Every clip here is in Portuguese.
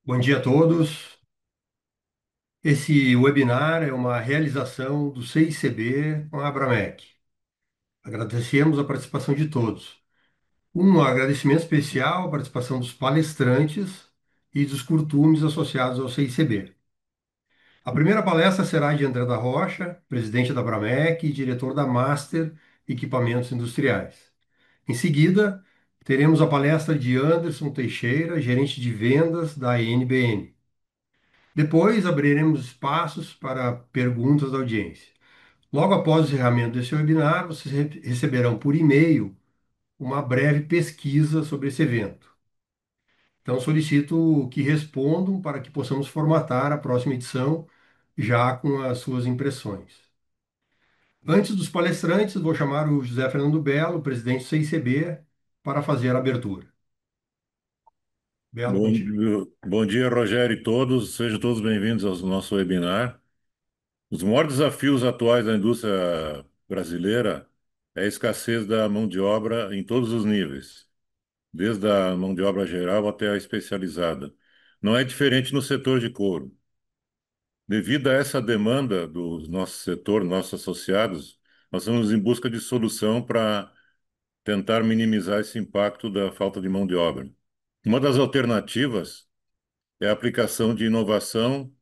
Bom dia a todos. Esse webinar é uma realização do CICB com a Abramec. Agradecemos a participação de todos. Um agradecimento especial à participação dos palestrantes e dos curtumes associados ao CICB. A primeira palestra será de André da Rocha, presidente da Abramec e diretor da Master Equipamentos Industriais. Em seguida, teremos a palestra de Anderson Teixeira, gerente de vendas da ANBN. Depois abriremos espaços para perguntas da audiência. Logo após o encerramento desse webinar, vocês receberão por e-mail uma breve pesquisa sobre esse evento. Então, solicito que respondam para que possamos formatar a próxima edição já com as suas impressões. Antes dos palestrantes, vou chamar o José Fernando Belo, presidente do CICB, para fazer a abertura. Belo, Bom, contigo. bom dia, Rogério e todos. Sejam todos bem-vindos ao nosso webinar. Os maiores desafios atuais da indústria brasileira é a escassez da mão de obra em todos os níveis, desde a mão de obra geral até a especializada. Não é diferente no setor de couro. Devido a essa demanda do nosso setor, nossos associados, nós estamos em busca de solução para tentar minimizar esse impacto da falta de mão de obra. Uma das alternativas é a aplicação de inovação,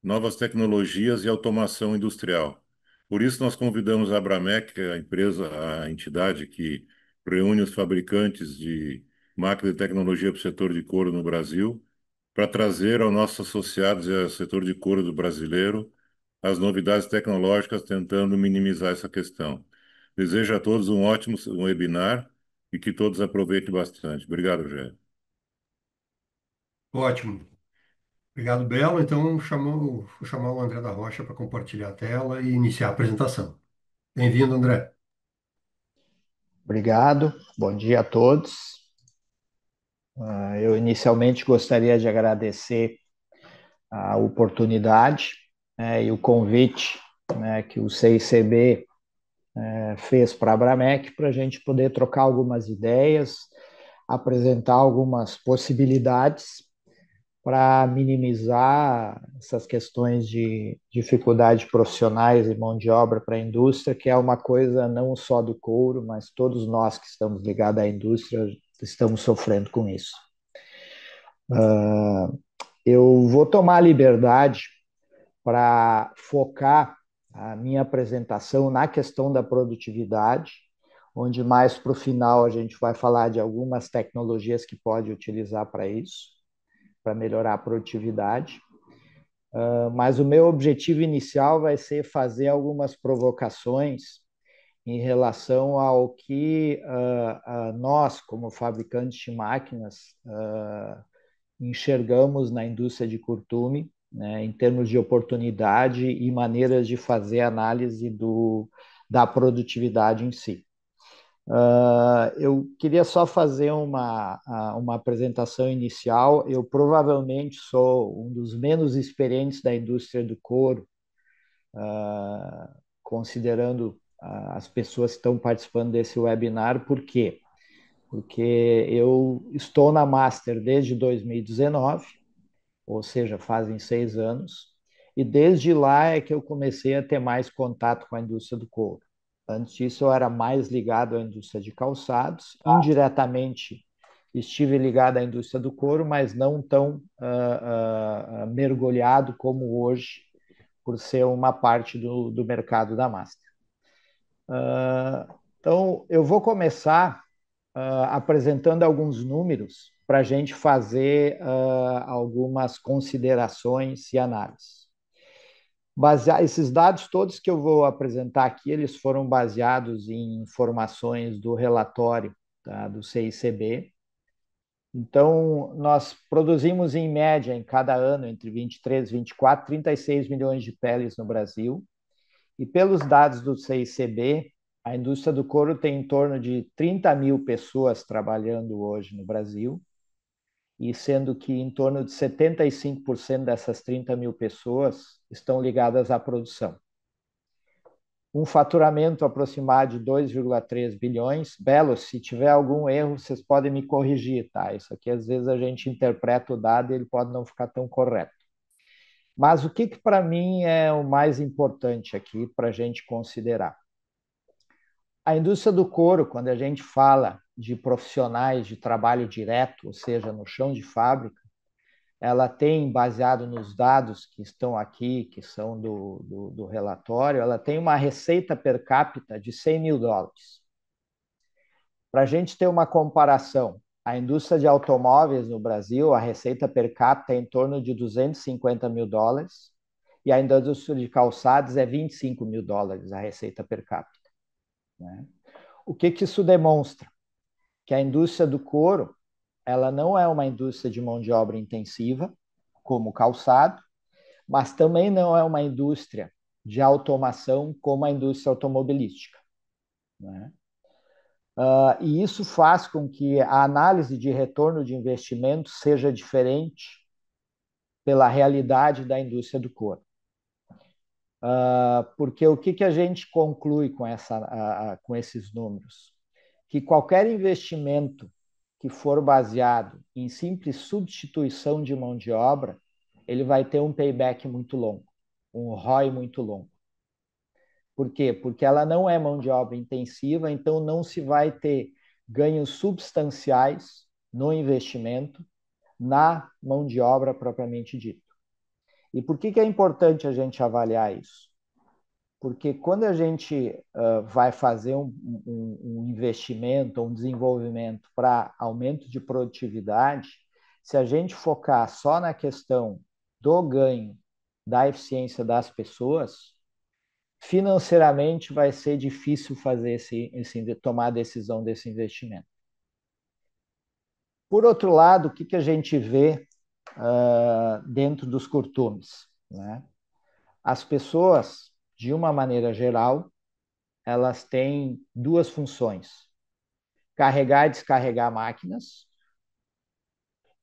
novas tecnologias e automação industrial. Por isso, nós convidamos a Abramec, que é a empresa, a entidade que reúne os fabricantes de máquinas de tecnologia para o setor de couro no Brasil, para trazer aos nossos associados e ao setor de couro do brasileiro as novidades tecnológicas, tentando minimizar essa questão. Desejo a todos um ótimo webinar e que todos aproveitem bastante. Obrigado, Rogério. Ótimo. Obrigado, Belo. Então, vou chamar o André da Rocha para compartilhar a tela e iniciar a apresentação. Bem-vindo, André. Obrigado, bom dia a todos. Eu inicialmente gostaria de agradecer a oportunidade, e o convite, que o CICB fez para a Abramec para a gente poder trocar algumas ideias, apresentar algumas possibilidades para minimizar essas questões de dificuldade profissionais e mão de obra para a indústria, que é uma coisa não só do couro, mas todos nós que estamos ligados à indústria estamos sofrendo com isso. Eu vou tomar a liberdade para focar a minha apresentação na questão da produtividade, onde mais para o final a gente vai falar de algumas tecnologias que pode utilizar para isso, para melhorar a produtividade. Mas o meu objetivo inicial vai ser fazer algumas provocações em relação ao que nós, como fabricantes de máquinas, enxergamos na indústria de curtume, né, em termos de oportunidade e maneiras de fazer análise da produtividade em si. Eu queria só fazer uma apresentação inicial. Eu provavelmente sou um dos menos experientes da indústria do couro, considerando as pessoas que estão participando desse webinar. Por quê? Porque eu estou na Master desde 2019, ou seja, fazem 6 anos, e desde lá é que eu comecei a ter mais contato com a indústria do couro. Antes disso, eu era mais ligado à indústria de calçados, indiretamente estive ligado à indústria do couro, mas não tão mergulhado como hoje, por ser uma parte do mercado da Master. Então, eu vou começar apresentando alguns números para a gente fazer algumas considerações e análises. Esses dados todos que eu vou apresentar aqui, eles foram baseados em informações do relatório, tá, do CICB. Então, nós produzimos em média, em cada ano, entre 23 e 24, 36 milhões de peles no Brasil. E pelos dados do CICB, a indústria do couro tem em torno de 30 mil pessoas trabalhando hoje no Brasil, e sendo que em torno de 75% dessas 30 mil pessoas estão ligadas à produção. um faturamento aproximado de 2,3 bilhões. Belo, se tiver algum erro, vocês podem me corrigir, tá? Isso aqui, às vezes, a gente interpreta o dado e ele pode não ficar tão correto. Mas o que para mim é o mais importante aqui para a gente considerar? A indústria do couro, quando a gente fala de profissionais de trabalho direto, ou seja, no chão de fábrica, ela tem, baseado nos dados que estão aqui, que são do relatório, ela tem uma receita per capita de 100 mil dólares. Para a gente ter uma comparação, a indústria de automóveis no Brasil, a receita per capita é em torno de 250 mil dólares, e a indústria de calçados é 25 mil dólares a receita per capita. Né? O que isso demonstra? Que a indústria do couro, ela não é uma indústria de mão de obra intensiva, como o calçado, mas também não é uma indústria de automação como a indústria automobilística. Né? E isso faz com que a análise de retorno de investimento seja diferente pela realidade da indústria do couro. Porque o que a gente conclui com esses números? Que qualquer investimento que for baseado em simples substituição de mão de obra, ele vai ter um payback muito longo, um ROI muito longo. Por quê? Porque ela não é mão de obra intensiva, então não se vai ter ganhos substanciais no investimento na mão de obra propriamente dito. E por que é importante a gente avaliar isso? Porque quando a gente vai fazer um investimento, um desenvolvimento para aumento de produtividade, se a gente focar só na questão do ganho da eficiência das pessoas, financeiramente vai ser difícil fazer tomar a decisão desse investimento. Por outro lado, o que a gente vê dentro dos curtumes? Né? As pessoas, de uma maneira geral, elas têm duas funções: carregar e descarregar máquinas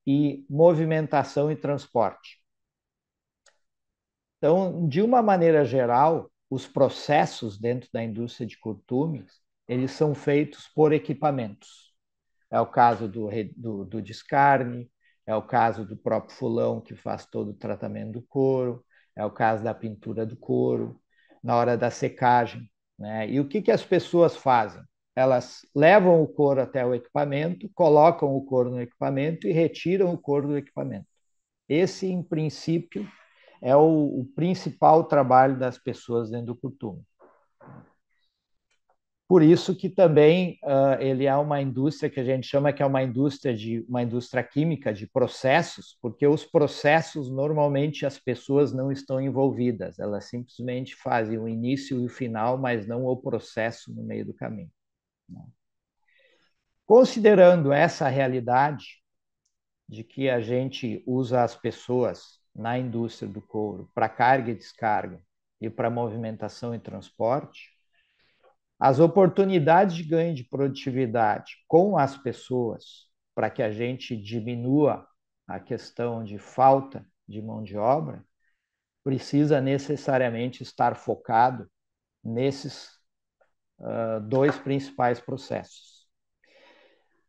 e movimentação e transporte. Então, de uma maneira geral, os processos dentro da indústria de curtumes, eles são feitos por equipamentos. É o caso do descarne, é o caso do próprio fulão, que faz todo o tratamento do couro, é o caso da pintura do couro, na hora da secagem. Né? E o que as pessoas fazem? Elas levam o couro até o equipamento, colocam o couro no equipamento e retiram o couro do equipamento. Esse, em princípio, é o principal trabalho das pessoas dentro do curtume. Por isso que também ele é uma indústria que a gente chama que é uma indústria química de processos, porque os processos normalmente as pessoas não estão envolvidas, elas simplesmente fazem o início e o final, mas não o processo no meio do caminho. Considerando essa realidade de que a gente usa as pessoas na indústria do couro para carga e descarga e para movimentação e transporte, as oportunidades de ganho de produtividade com as pessoas para que a gente diminua a questão de falta de mão de obra, precisa necessariamente estar focado nesses dois principais processos.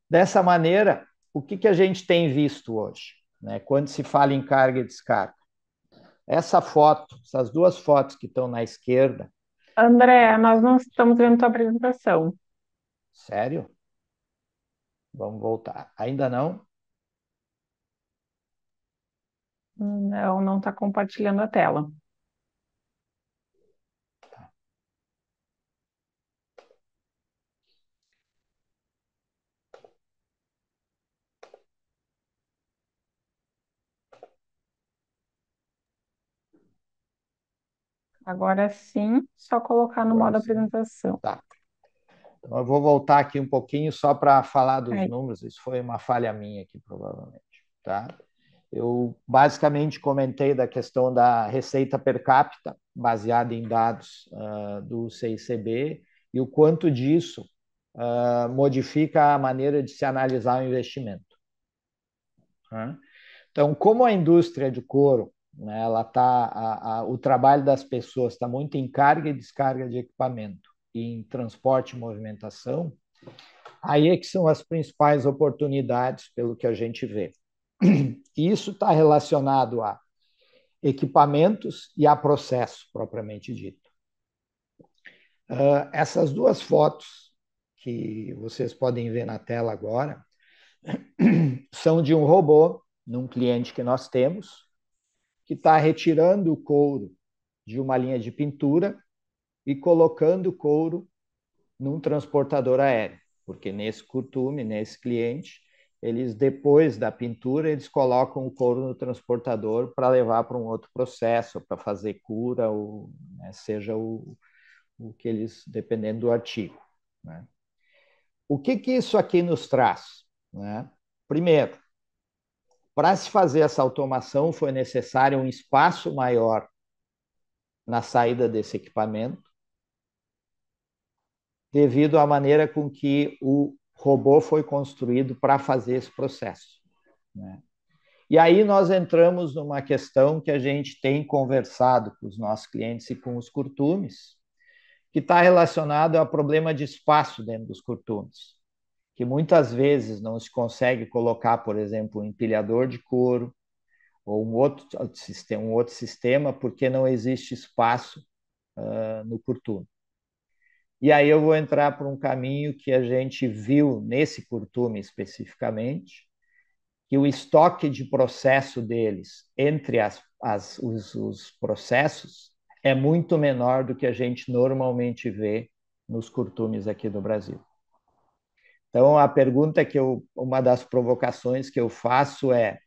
Dessa maneira, o que a gente tem visto hoje, né, quando se fala em carga e descarga? Essa foto, essas duas fotos que estão na esquerda. André, nós não estamos vendo tua apresentação. Sério? Vamos voltar. Ainda não? Não, não está compartilhando a tela. Agora sim, só colocar no modo apresentação. Tá. Então, eu vou voltar aqui um pouquinho só para falar dos Aí. números. Isso foi uma falha minha aqui, provavelmente. Tá? Eu basicamente comentei da questão da receita per capita, baseada em dados do CICB, e o quanto disso modifica a maneira de se analisar o investimento. Tá? Então, como a indústria de couro né? O trabalho das pessoas está muito em carga e descarga de equipamento, e em transporte e movimentação. Aí é que são as principais oportunidades, pelo que a gente vê. E isso está relacionado a equipamentos e a processo, propriamente dito. Essas duas fotos que vocês podem ver na tela agora são de um robô, num cliente que nós temos, que está retirando o couro de uma linha de pintura e colocando o couro num transportador aéreo, porque nesse curtume, nesse cliente, eles, depois da pintura, eles colocam o couro no transportador para levar para um outro processo, para fazer cura, ou, né, seja o que eles, dependendo do artigo. Né? O que isso aqui nos traz? Né? Primeiro, para se fazer essa automação, foi necessário um espaço maior na saída desse equipamento, devido à maneira com que o robô foi construído para fazer esse processo. Né? E aí nós entramos numa questão que a gente tem conversado com os nossos clientes e com os curtumes, que está relacionado ao problema de espaço dentro dos curtumes, que muitas vezes não se consegue colocar, por exemplo, um empilhador de couro ou um outro sistema porque não existe espaço no curtume. E aí eu vou entrar por um caminho que a gente viu nesse curtume especificamente, que o estoque de processo deles entre os processos é muito menor do que a gente normalmente vê nos curtumes aqui do Brasil. Então, a pergunta uma das provocações que eu faço é: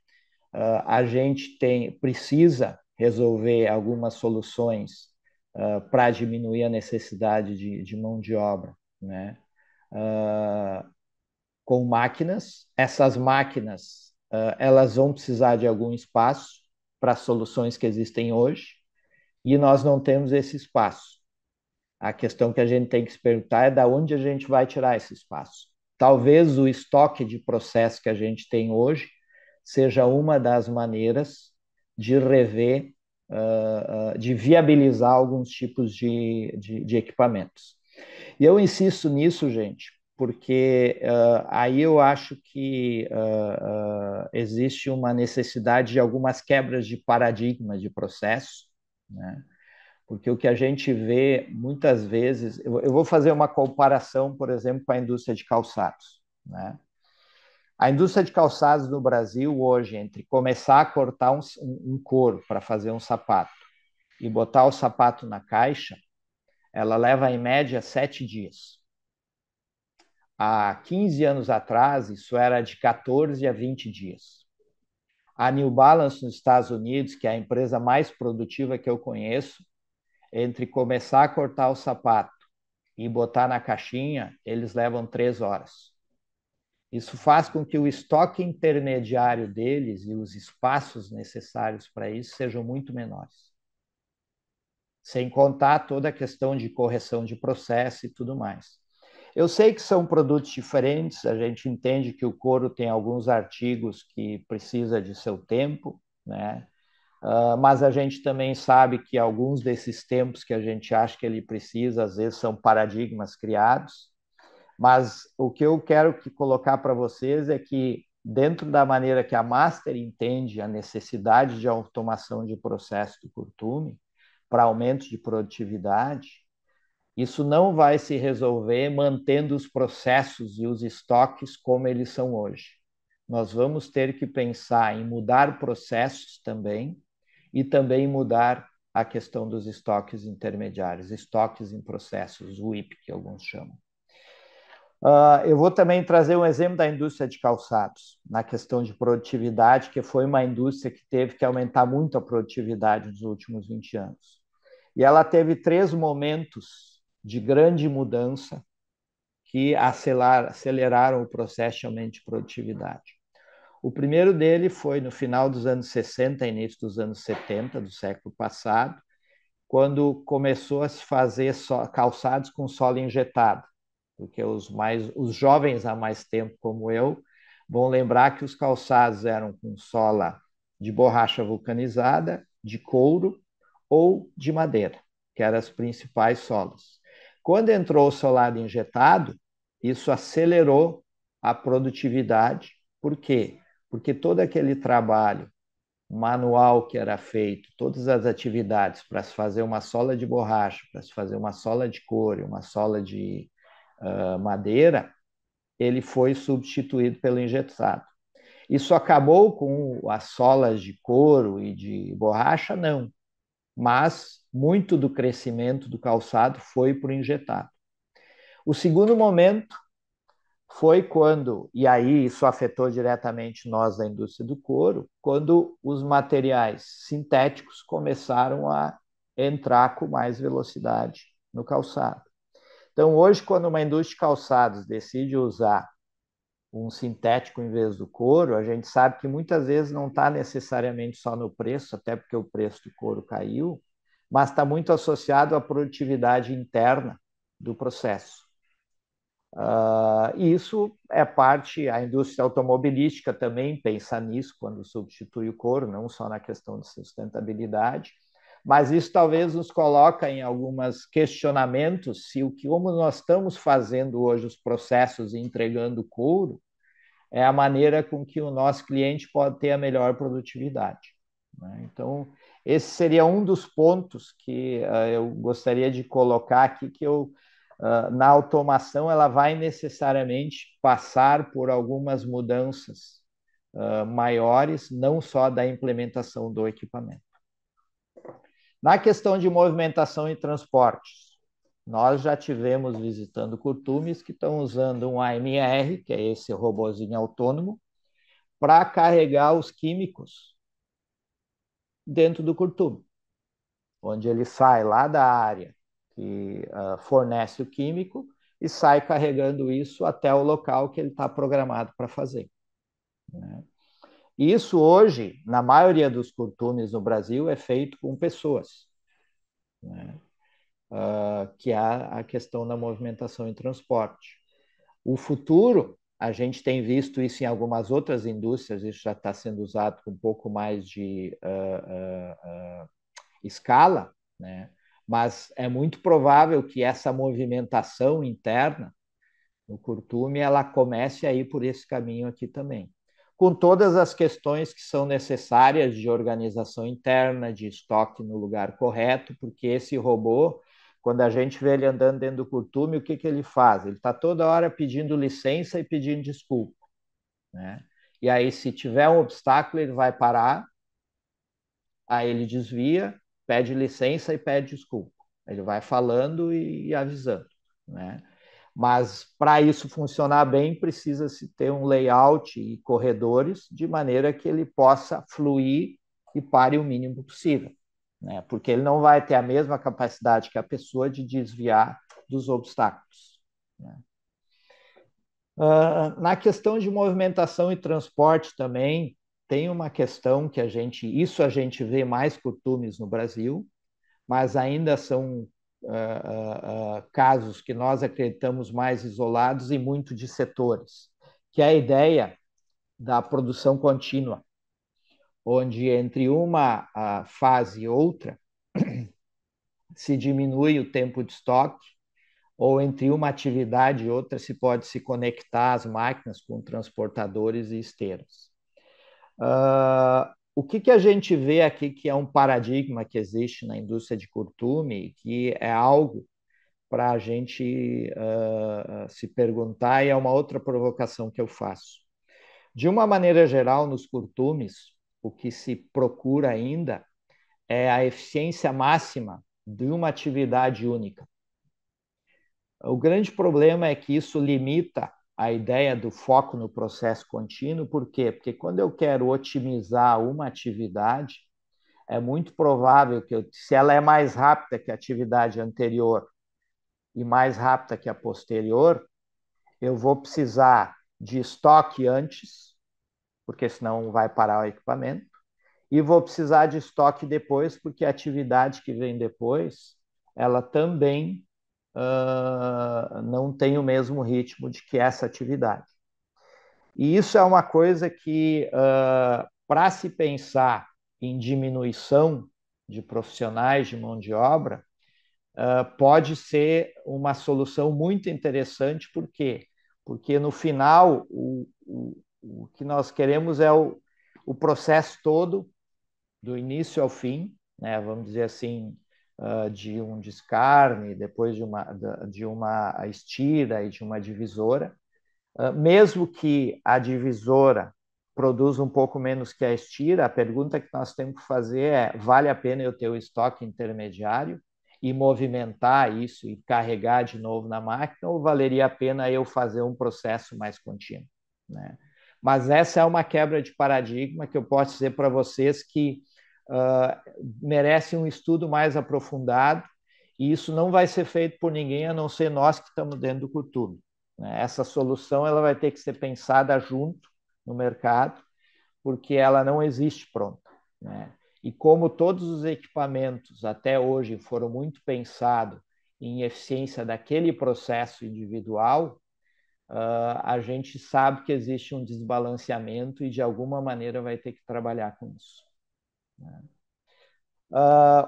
a gente precisa resolver algumas soluções para diminuir a necessidade de mão de obra, né? Com máquinas. Essas máquinas elas vão precisar de algum espaço para as soluções que existem hoje, e nós não temos esse espaço. A questão que a gente tem que se perguntar é de onde a gente vai tirar esse espaço. Talvez o estoque de processo que a gente tem hoje seja uma das maneiras de rever, de viabilizar alguns tipos de equipamentos. E eu insisto nisso, gente, porque aí eu acho que existe uma necessidade de algumas quebras de paradigma de processo, né? Porque o que a gente vê muitas vezes, eu vou fazer uma comparação, por exemplo, com a indústria de calçados, né? A indústria de calçados no Brasil hoje, entre começar a cortar um couro para fazer um sapato e botar o sapato na caixa, ela leva em média 7 dias. Há 15 anos atrás, isso era de 14 a 20 dias. A New Balance nos Estados Unidos, que é a empresa mais produtiva que eu conheço, entre começar a cortar o sapato e botar na caixinha, eles levam 3 horas. Isso faz com que o estoque intermediário deles e os espaços necessários para isso sejam muito menores. Sem contar toda a questão de correção de processo e tudo mais. Eu sei que são produtos diferentes, a gente entende que o couro tem alguns artigos que precisa de seu tempo, né? Mas a gente também sabe que alguns desses tempos que a gente acha que ele precisa, às vezes são paradigmas criados. Mas o que eu quero colocar para vocês é que, dentro da maneira que a Master entende a necessidade de automação de processo do curtume para aumento de produtividade, isso não vai se resolver mantendo os processos e os estoques como eles são hoje. Nós vamos ter que pensar em mudar processos também e também mudar a questão dos estoques intermediários, estoques em processos, o WIP, que alguns chamam. Eu vou também trazer um exemplo da indústria de calçados, na questão de produtividade, que foi uma indústria que teve que aumentar muito a produtividade nos últimos 20 anos. E ela teve 3 momentos de grande mudança que aceleraram o processo de aumento de produtividade. O primeiro dele foi no final dos anos 60, início dos anos 70 do século passado, quando começou a se fazer calçados com solo injetado, porque os jovens há mais tempo, como eu, vão lembrar que os calçados eram com sola de borracha vulcanizada, de couro ou de madeira, que eram as principais solas. Quando entrou o solado injetado, isso acelerou a produtividade. Por quê? Porque todo aquele trabalho manual que era feito, todas as atividades para se fazer uma sola de borracha, para se fazer uma sola de couro, uma sola de madeira, ele foi substituído pelo engessado. Isso acabou com as solas de couro e de borracha? Não. Mas muito do crescimento do calçado foi para o injetado. O segundo momento foi quando, e aí isso afetou diretamente nós da indústria do couro, quando os materiais sintéticos começaram a entrar com mais velocidade no calçado. Então, hoje, quando uma indústria de calçados decide usar um sintético em vez do couro, a gente sabe que muitas vezes não está necessariamente só no preço, até porque o preço do couro caiu, mas está muito associado à produtividade interna do processo. E isso é parte, a indústria automobilística também pensa nisso quando substitui o couro, não só na questão de sustentabilidade, mas isso talvez nos coloca em alguns questionamentos se como nós estamos fazendo hoje os processos e entregando couro é a maneira com que o nosso cliente pode ter a melhor produtividade. Então, esse seria um dos pontos que eu gostaria de colocar aqui, que na automação ela vai necessariamente passar por algumas mudanças maiores, não só da implementação do equipamento. Na questão de movimentação e transportes, nós já tivemos visitando curtumes que estão usando um AMR, que é esse robozinho autônomo, para carregar os químicos dentro do curtume, onde ele sai lá da área que fornece o químico e sai carregando isso até o local que ele está programado para fazer. Né? Isso hoje, na maioria dos curtumes no Brasil, é feito com pessoas, né? Que é a questão da movimentação e transporte. O futuro, a gente tem visto isso em algumas outras indústrias, isso já está sendo usado com um pouco mais de escala, né? Mas é muito provável que essa movimentação interna no curtume ela comece a ir por esse caminho aqui também. Com todas as questões que são necessárias de organização interna, de estoque no lugar correto, porque esse robô, quando a gente vê ele andando dentro do curtume, o que ele faz? Ele está toda hora pedindo licença e pedindo desculpa, né? E aí, se tiver um obstáculo, ele vai parar, aí ele desvia, pede licença e pede desculpa. Ele vai falando e avisando, né? Mas para isso funcionar bem, precisa-se ter um layout e corredores de maneira que ele possa fluir e pare o mínimo possível, né? Porque ele não vai ter a mesma capacidade que a pessoa de desviar dos obstáculos, né? Na questão de movimentação e transporte também, tem uma questão que a gente vê mais curtumes no Brasil, mas ainda são casos que nós acreditamos mais isolados e muito de setores, que é a ideia da produção contínua, onde entre uma fase e outra se diminui o tempo de estoque, ou entre uma atividade e outra se pode se conectar as máquinas com transportadores e esteiras. O que a gente vê aqui que é um paradigma que existe na indústria de curtume, que é algo para a gente se perguntar, e é uma outra provocação que eu faço. De uma maneira geral, nos curtumes, o que se procura ainda é a eficiência máxima de uma atividade única. O grande problema é que isso limita a ideia do foco no processo contínuo. Por quê? Porque quando eu quero otimizar uma atividade, é muito provável que, se ela é mais rápida que a atividade anterior e mais rápida que a posterior, eu vou precisar de estoque antes, porque senão vai parar o equipamento, e vou precisar de estoque depois, porque a atividade que vem depois, ela também não tem o mesmo ritmo de que essa atividade. E isso é uma coisa que, para se pensar em diminuição de profissionais de mão de obra, pode ser uma solução muito interessante. Por quê? Porque no final o que nós queremos é o processo todo, do início ao fim, né? Vamos dizer assim, de um descarne, depois de uma estira e de uma divisora. Mesmo que a divisora produza um pouco menos que a estira, a pergunta que nós temos que fazer é: vale a pena eu ter o estoque intermediário e movimentar isso e carregar de novo na máquina, ou valeria a pena eu fazer um processo mais contínuo, né? Mas essa é uma quebra de paradigma que eu posso dizer para vocês que merece um estudo mais aprofundado, e isso não vai ser feito por ninguém a não ser nós que estamos dentro do Curtume. Essa solução ela vai ter que ser pensada junto no mercado, porque ela não existe pronta, né? E como todos os equipamentos até hoje foram muito pensados em eficiência daquele processo individual, a gente sabe que existe um desbalanceamento e de alguma maneira vai ter que trabalhar com isso, né?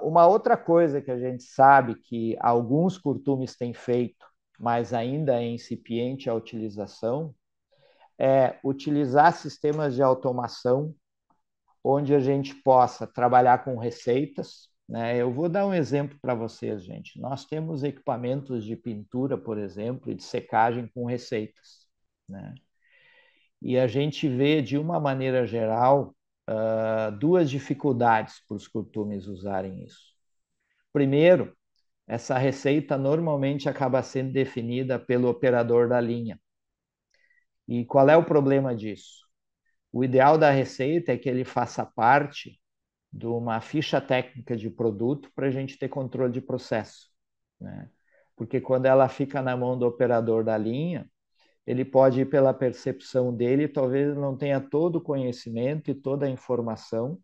Uma outra coisa que a gente sabe que alguns curtumes têm feito, mas ainda é incipiente a utilização, é utilizar sistemas de automação onde a gente possa trabalhar com receitas, né? Eu vou dar um exemplo para vocês, gente. Nós temos equipamentos de pintura, por exemplo, e de secagem com receitas, né? E a gente vê, de uma maneira geral, duas dificuldades para os curtumes usarem isso. Primeiro, essa receita normalmente acaba sendo definida pelo operador da linha. E qual é o problema disso? O ideal da receita é que ele faça parte de uma ficha técnica de produto para a gente ter controle de processo, né? Porque quando ela fica na mão do operador da linha, ele pode ir pela percepção dele, talvez não tenha todo o conhecimento e toda a informação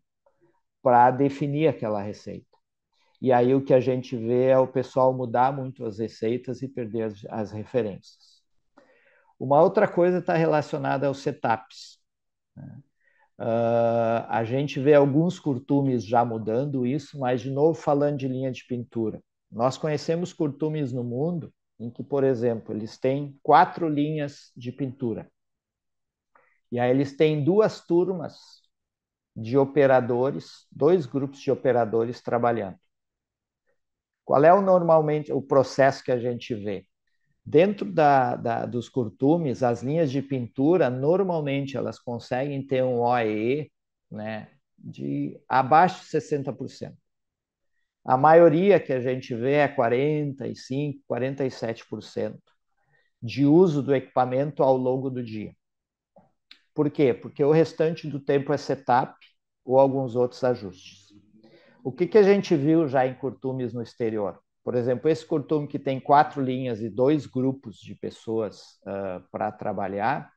para definir aquela receita. E aí o que a gente vê é o pessoal mudar muito as receitas e perder as referências. Uma outra coisa está relacionada aos setups, né? A gente vê alguns curtumes já mudando isso, mas, de novo, falando de linha de pintura. Nós conhecemos curtumes no mundo em que, por exemplo, eles têm 4 linhas de pintura. E aí eles têm 2 turmas de operadores, 2 grupos de operadores trabalhando. Qual é normalmente o processo que a gente vê? Dentro dos curtumes, as linhas de pintura, normalmente, elas conseguem ter um OEE, né, de abaixo de 60%. A maioria que a gente vê é 45%, 47% de uso do equipamento ao longo do dia. Por quê? Porque o restante do tempo é setup ou alguns outros ajustes. O que a gente viu já em curtumes no exterior? Por exemplo, esse curtume que tem 4 linhas e 2 grupos de pessoas para trabalhar,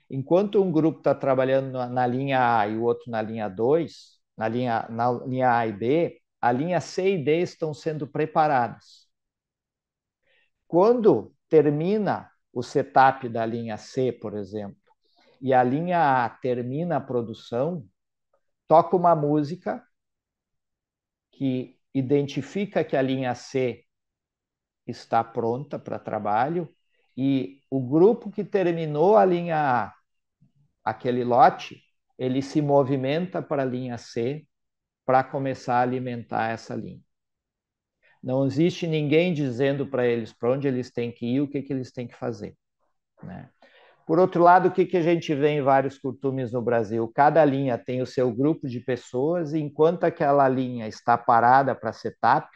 enquanto um grupo está trabalhando na linha A e o outro na linha 2, na linha A e B, a linha C e D estão sendo preparadas. Quando termina o setup da linha C, por exemplo, e a linha A termina a produção, toca uma música que identifica que a linha C está pronta para trabalho, e o grupo que terminou a linha A, aquele lote, ele se movimenta para a linha C para começar a alimentar essa linha. Não existe ninguém dizendo para eles para onde eles têm que ir, o que eles têm que fazer, né? Por outro lado, o que a gente vê em vários curtumes no Brasil? Cada linha tem o seu grupo de pessoas, e enquanto aquela linha está parada para setup,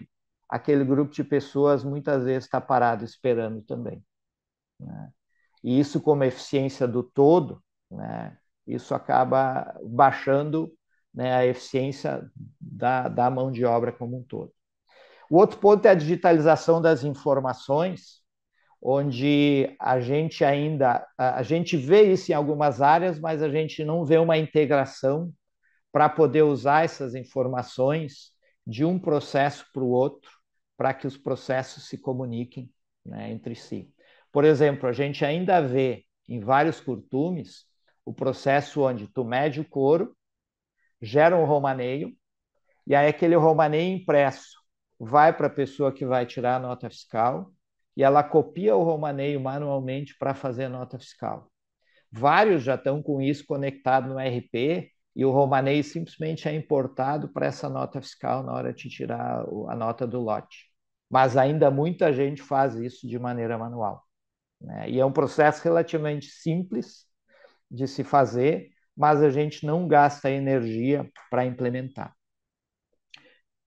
aquele grupo de pessoas muitas vezes está parado esperando também, né? E isso, como eficiência do todo, né, isso acaba baixando, né, a eficiência da mão de obra como um todo. O outro ponto é a digitalização das informações, onde a gente vê isso em algumas áreas, mas a gente não vê uma integração para poder usar essas informações de um processo para o outro, para que os processos se comuniquem, né, entre si. Por exemplo, a gente ainda vê em vários curtumes o processo onde tu mede o couro, gera um romaneio, E aí aquele romaneio impresso vai para a pessoa que vai tirar a nota fiscal e ela copia o romaneio manualmente para fazer a nota fiscal. Vários já estão com isso conectado no RP e o romaneio simplesmente é importado para essa nota fiscal na hora de tirar a nota do lote. Mas ainda muita gente faz isso de maneira manual, né? E é um processo relativamente simples de se fazer, mas a gente não gasta energia para implementar.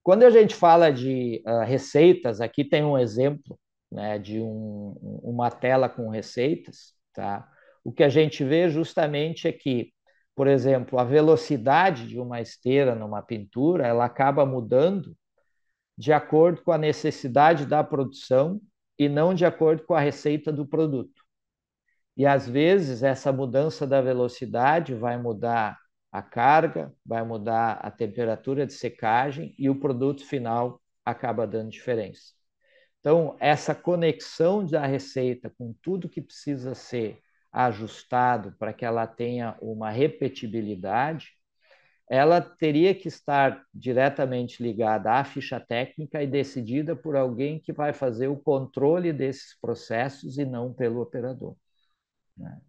Quando a gente fala de receitas, aqui tem um exemplo, né, de uma tela com receitas, tá? O que a gente vê justamente é que, por exemplo, a velocidade de uma esteira numa pintura, ela acaba mudando de acordo com a necessidade da produção e não de acordo com a receita do produto. E às vezes essa mudança da velocidade vai mudar a carga, vai mudar a temperatura de secagem e o produto final acaba dando diferença. Então, essa conexão da receita com tudo que precisa ser ajustado para que ela tenha uma repetibilidade, ela teria que estar diretamente ligada à ficha técnica e decidida por alguém que vai fazer o controle desses processos e não pelo operador, né?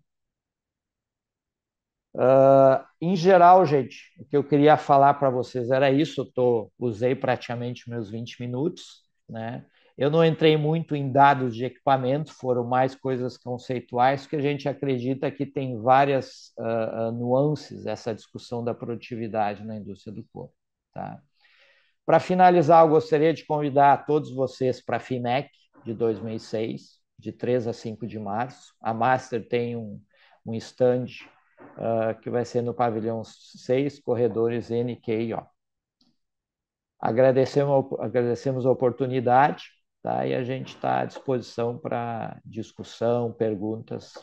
Em geral, gente, o que eu queria falar para vocês era isso. Usei praticamente meus 20 minutos, né? Eu não entrei muito em dados de equipamento, foram mais coisas conceituais, que a gente acredita que tem várias nuances essa discussão da produtividade na indústria do couro, tá? Para finalizar, eu gostaria de convidar todos vocês para a FINEC de 2006, de 3 a 5 de março. A Master tem um stand que vai ser no pavilhão 6, corredores N, Q e O. Agradecemos a oportunidade, tá? E a gente está à disposição para discussão, perguntas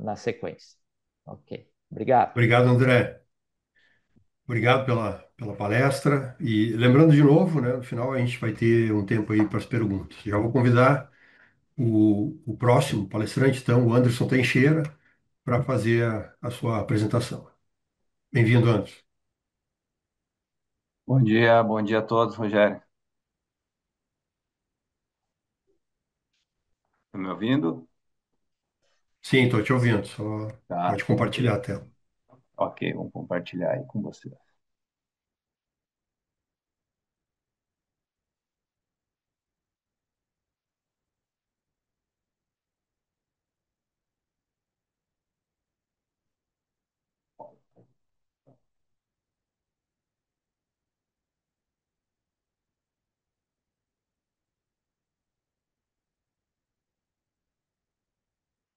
na sequência. Ok, obrigado. Obrigado, André. Obrigado pela palestra. E lembrando de novo, né, no final a gente vai ter um tempo aí para as perguntas. Já vou convidar o próximo palestrante, então, o Anderson Teixeira, para fazer a sua apresentação. Bem-vindo, Anderson. Bom dia a todos, Rogério. Tá me ouvindo? Sim, estou te ouvindo. Só Tá, pode compartilhar a tela. ok, vamos compartilhar aí com você.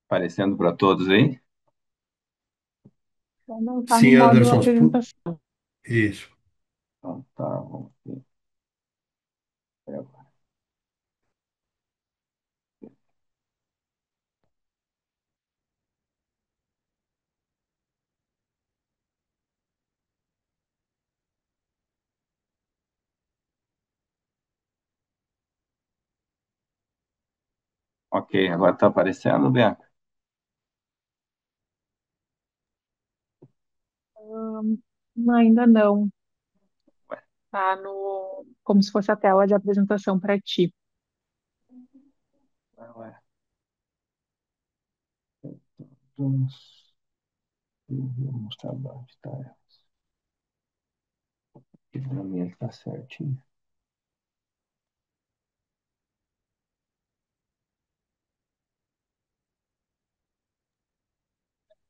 Aparecendo para todos aí? Só não está no Sim, modo Anderson. apresentação. Isso. Então, tá, vamos ver. Ok, agora está aparecendo, Bianca? Ainda não. Ué, Tá no, como se fosse a tela de apresentação para ti. ué. Vamos mostrar onde está. Para mim ele está certinho.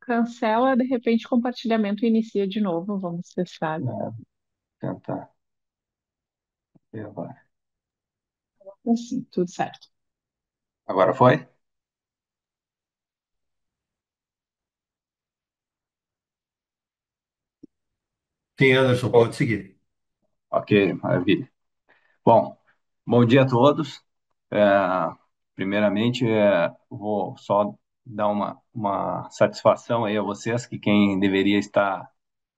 Cancela, de repente, compartilhamento e inicia de novo. Vamos testar. Tentar ver agora. Assim, tudo certo. Agora foi? Sim, Anderson, Oh, pode seguir. ok, maravilha. Bom dia a todos. É, primeiramente, vou só dar uma satisfação aí a vocês, que quem deveria estar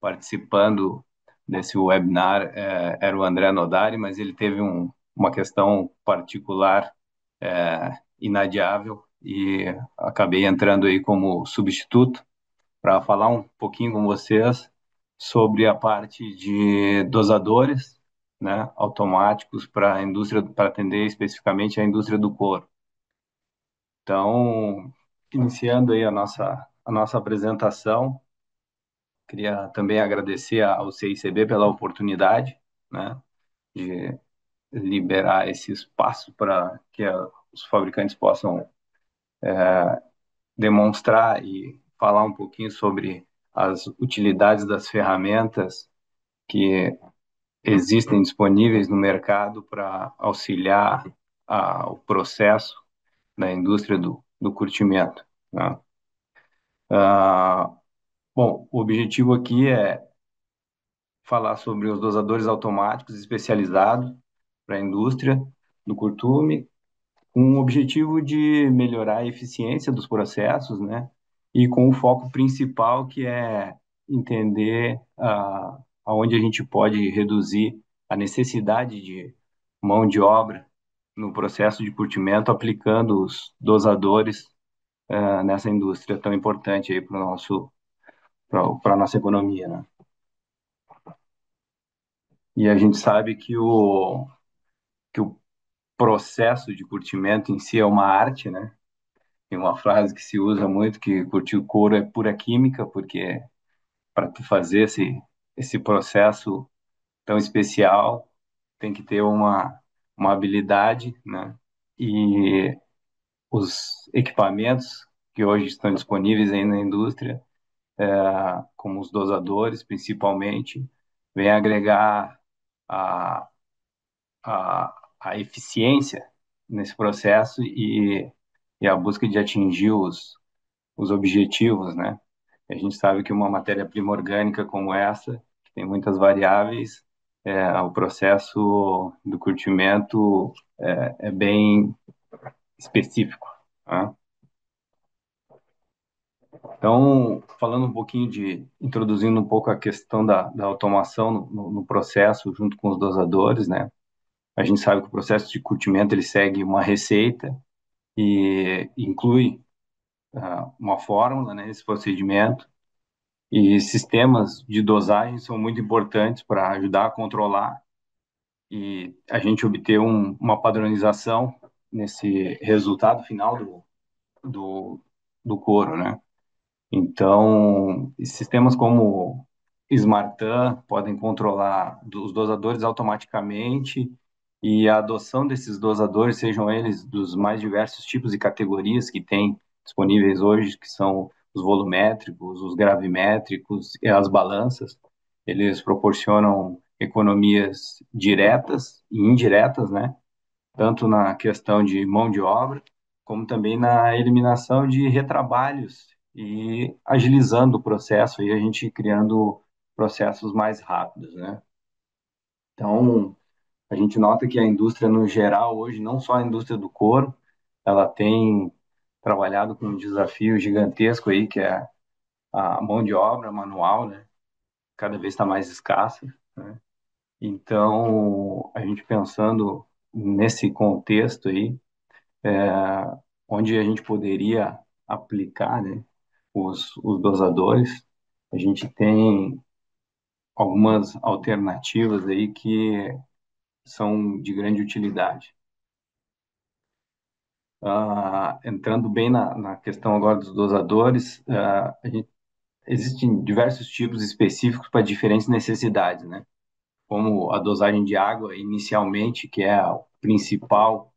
participando desse webinar era o André Nodari, mas ele teve uma questão particular inadiável e acabei entrando aí como substituto para falar um pouquinho com vocês sobre a parte de dosadores né, automáticos para a indústria, para atender especificamente a indústria do couro. Então, iniciando aí a nossa apresentação, queria também agradecer ao CICB pela oportunidade, né, de liberar esse espaço para que os fabricantes possam demonstrar e falar um pouquinho sobre as utilidades das ferramentas que existem disponíveis no mercado para auxiliar o processo da indústria do curtimento, né? Ah, bom, o objetivo aqui é falar sobre os dosadores automáticos especializados para a indústria do curtume, com o objetivo de melhorar a eficiência dos processos, né? E com o foco principal que é entender aonde a gente pode reduzir a necessidade de mão de obra no processo de curtimento, aplicando os dosadores nessa indústria tão importante aí para a nossa economia, né? E a gente sabe que o processo de curtimento em si é uma arte, né? Tem uma frase que se usa muito que curtir o couro é pura química, porque para tu fazer esse processo tão especial, tem que ter uma habilidade, né? E os equipamentos que hoje estão disponíveis aí na indústria, como os dosadores, principalmente, vêm agregar a, a eficiência nesse processo e a busca de atingir os objetivos, né? A gente sabe que uma matéria-prima orgânica como essa, que tem muitas variáveis, o processo do curtimento é bem específico, né? Então, falando um pouquinho introduzindo um pouco a questão da automação no processo, junto com os dosadores, né? A gente sabe que o processo de curtimento ele segue uma receita e inclui uma fórmula, né, esse procedimento, e sistemas de dosagem são muito importantes para ajudar a controlar e a gente obter uma padronização nesse resultado final do, do couro, né? Então, sistemas como Smartan podem controlar os dosadores automaticamente e a adoção desses dosadores, sejam eles dos mais diversos tipos e categorias que tem disponíveis hoje, que são os volumétricos, os gravimétricos e as balanças, eles proporcionam economias diretas e indiretas, né? Tanto na questão de mão de obra, como também na eliminação de retrabalhos e agilizando o processo e a gente criando processos mais rápidos, né? Então, a gente nota que a indústria no geral hoje, não só a indústria do couro, ela tem trabalhado com um desafio gigantesco aí, que é a mão de obra manual, né? Cada vez está mais escassa, né? Então, a gente pensando nesse contexto aí, onde a gente poderia aplicar, né, os dosadores, a gente tem algumas alternativas aí que são de grande utilidade. Entrando bem na questão agora dos dosadores, existem diversos tipos específicos para diferentes necessidades, né? Como a dosagem de água inicialmente, que é o principal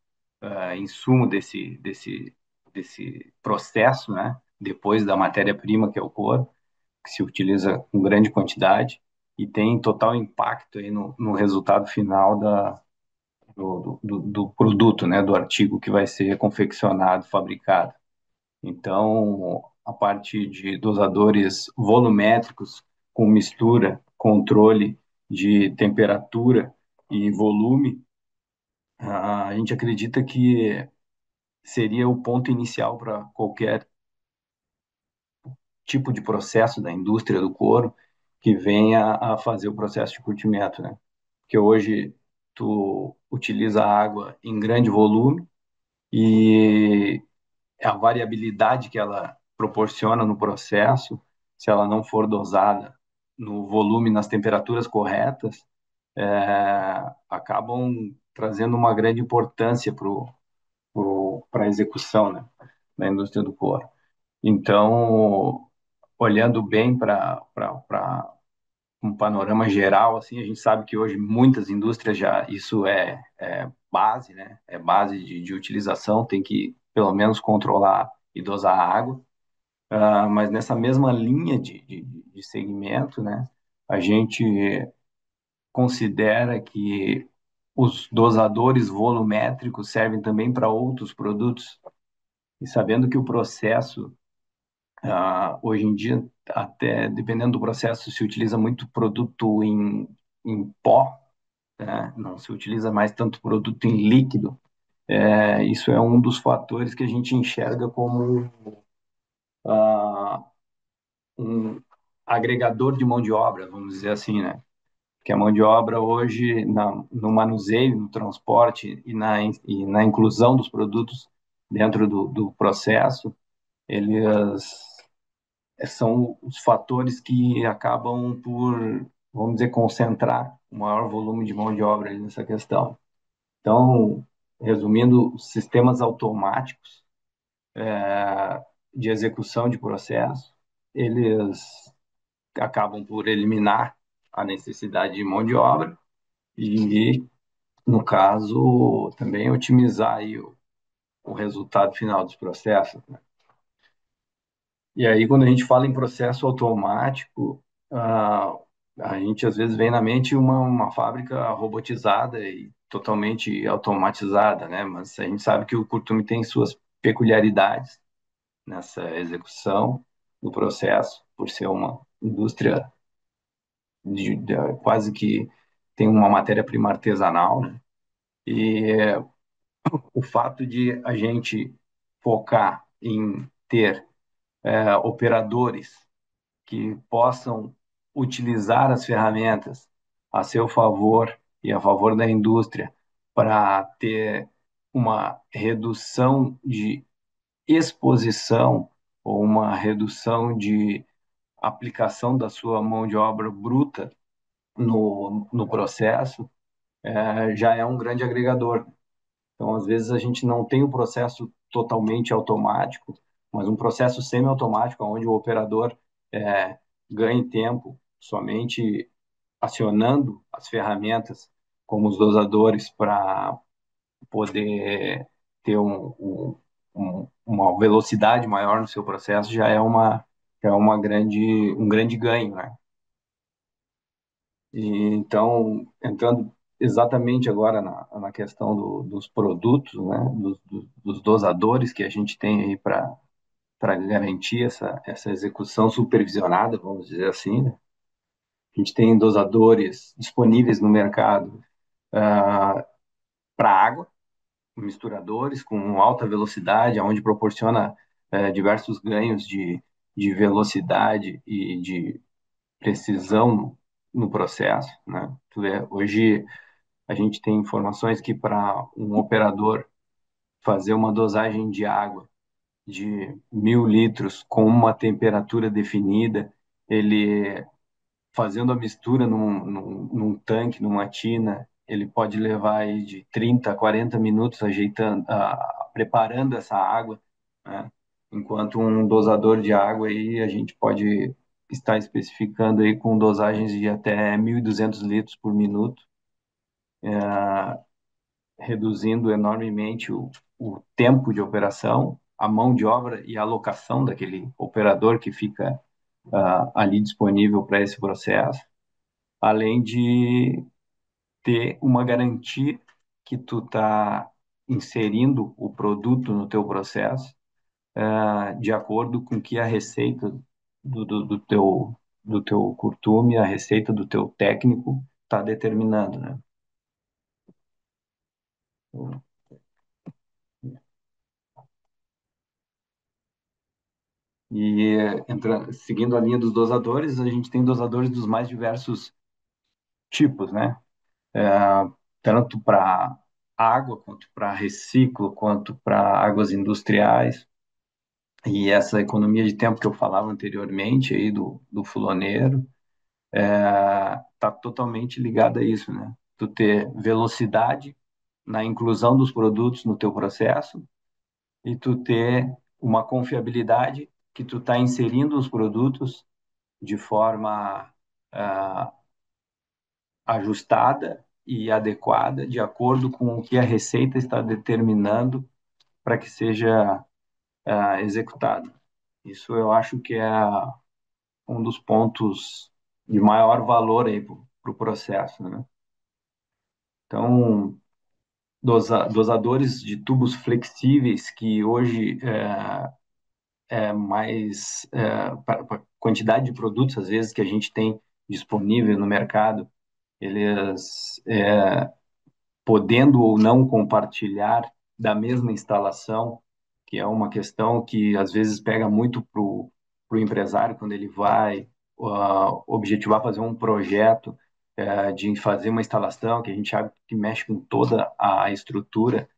insumo desse processo, né? Depois da matéria-prima, que é o couro, que se utiliza com grande quantidade e tem total impacto aí no resultado final do produto, né? Do artigo que vai ser confeccionado, fabricado. Então, a parte de dosadores volumétricos com mistura, controle de temperatura e volume, a gente acredita que seria o ponto inicial para qualquer tipo de processo da indústria do couro que venha a fazer o processo de curtimento, né? Porque hoje tu utiliza a água em grande volume e a variabilidade que ela proporciona no processo, se ela não for dosada no volume, nas temperaturas corretas, acabam trazendo uma grande importância para a execução, né, da indústria do couro. Então, olhando bem para um panorama geral, assim, a gente sabe que hoje muitas indústrias já isso é base, né? É base de utilização, tem que pelo menos controlar e dosar a água. Mas nessa mesma linha de segmento, né? A gente considera que os dosadores volumétricos servem também para outros produtos. E sabendo que o processo, hoje em dia, até dependendo do processo, se utiliza muito produto em pó, né? Não se utiliza mais tanto produto em líquido. Isso é um dos fatores que a gente enxerga como ah, um agregador de mão de obra, vamos dizer assim, né? Que a mão de obra hoje, no manuseio, no transporte e na inclusão dos produtos dentro do processo, eles são os fatores que acabam por, vamos dizer, concentrar o maior volume de mão de obra ali nessa questão. Então, resumindo, sistemas automáticos de execução de processo, eles acabam por eliminar a necessidade de mão de obra e, no caso, também otimizar aí o resultado final dos processos, né? E aí, quando a gente fala em processo automático, ah, a gente às vezes vem na mente uma fábrica robotizada e totalmente automatizada, né? Mas a gente sabe que o curtume tem suas peculiaridades nessa execução do processo, por ser uma indústria quase que tem uma matéria-prima artesanal, né? E o fato de a gente focar em ter operadores que possam utilizar as ferramentas a seu favor e a favor da indústria para ter uma redução de exposição ou uma redução de aplicação da sua mão de obra bruta no processo, já é um grande agregador. Então, às vezes, a gente não tem um processo totalmente automático, mas um processo semi-automático, onde o operador é, ganhe tempo somente acionando as ferramentas, como os dosadores, para poder ter uma velocidade maior no seu processo, um grande ganho, né? E, então, entrando exatamente agora na questão dos produtos, né, dos dosadores que a gente tem aí para garantir essa execução supervisionada, vamos dizer assim, né? A gente tem dosadores disponíveis no mercado para água, misturadores com alta velocidade, onde proporciona diversos ganhos de velocidade e de precisão no processo, né? Hoje a gente tem informações que para um operador fazer uma dosagem de água de 1.000 litros com uma temperatura definida, ele fazendo a mistura num tanque, numa tina, ele pode levar aí de 30 a 40 minutos ajeitando, preparando essa água, né? Enquanto um dosador de água aí a gente pode estar especificando aí com dosagens de até 1.200 litros por minuto, reduzindo enormemente o tempo de operação, a mão de obra e a alocação daquele operador que fica ali disponível para esse processo, além de ter uma garantia que tu está inserindo o produto no teu processo, de acordo com que a receita do teu curtume, a receita do teu técnico está determinando, né? E seguindo a linha dos dosadores, a gente tem dosadores dos mais diversos tipos, né? É, tanto para água, quanto para reciclo, quanto para águas industriais. E essa economia de tempo que eu falava anteriormente aí do fuloneiro, está totalmente ligada a isso, né? Tu ter velocidade na inclusão dos produtos no teu processo e tu ter uma confiabilidade que tu está inserindo os produtos de forma uh, ajustada e adequada, de acordo com o que a Receita está determinando para que seja executado. Isso eu acho que é um dos pontos de maior valor aí para o pro processo, né? Então, dosadores de tubos flexíveis que hoje é mais para a quantidade de produtos às vezes que a gente tem disponível no mercado, eles podendo ou não compartilhar da mesma instalação, que é uma questão que às vezes pega muito para o empresário quando ele vai objetivar fazer um projeto de fazer uma instalação, que a gente sabe que mexe com toda a estrutura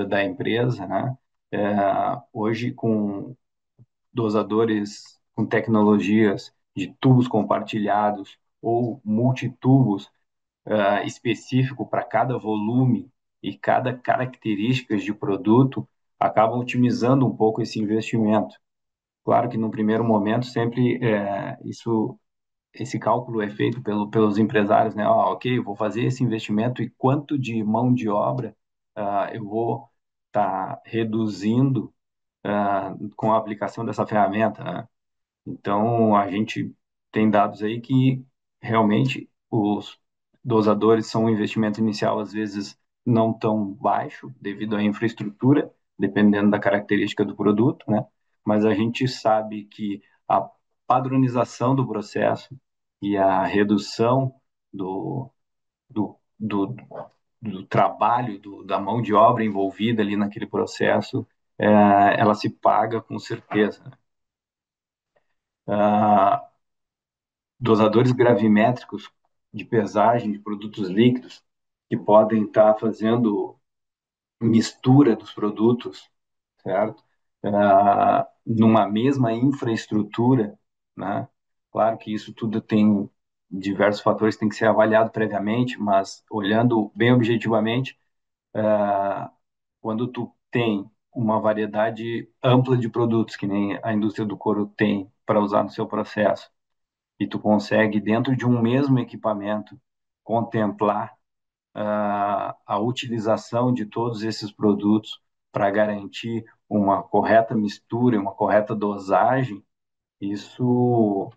da empresa, né? Hoje, com dosadores com tecnologias de tubos compartilhados ou multitubos específico para cada volume e cada característica de produto, acabam otimizando um pouco esse investimento. Claro que no primeiro momento sempre esse cálculo é feito pelos empresários, né? Ok, eu vou fazer esse investimento e quanto de mão de obra eu vou estar reduzindo com a aplicação dessa ferramenta, né? Então, a gente tem dados aí que realmente os dosadores são um investimento inicial, às vezes, não tão baixo, devido à infraestrutura, dependendo da característica do produto, né? Mas a gente sabe que a padronização do processo e a redução do, do trabalho, da mão de obra envolvida ali naquele processo, ela se paga com certeza, né? Ah, dosadores gravimétricos de pesagem de produtos líquidos que podem estar fazendo mistura dos produtos, certo? Numa mesma infraestrutura, né? Claro que isso tudo tem diversos fatores que tem que ser avaliado previamente, mas olhando bem objetivamente, quando tu tem uma variedade ampla de produtos que nem a indústria do couro tem para usar no seu processo, e tu consegue, dentro de um mesmo equipamento, contemplar a utilização de todos esses produtos para garantir uma correta mistura, uma correta dosagem, isso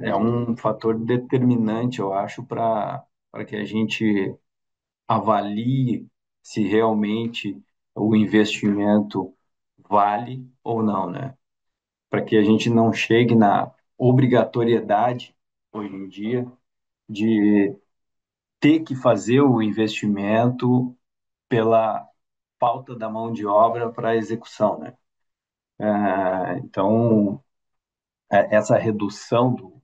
é um fator determinante, eu acho, para que a gente avalie se realmente o investimento vale ou não, né? Para que a gente não chegue na obrigatoriedade, hoje em dia, de ter que fazer o investimento pela falta da mão de obra para a execução, né? Então, essa redução do,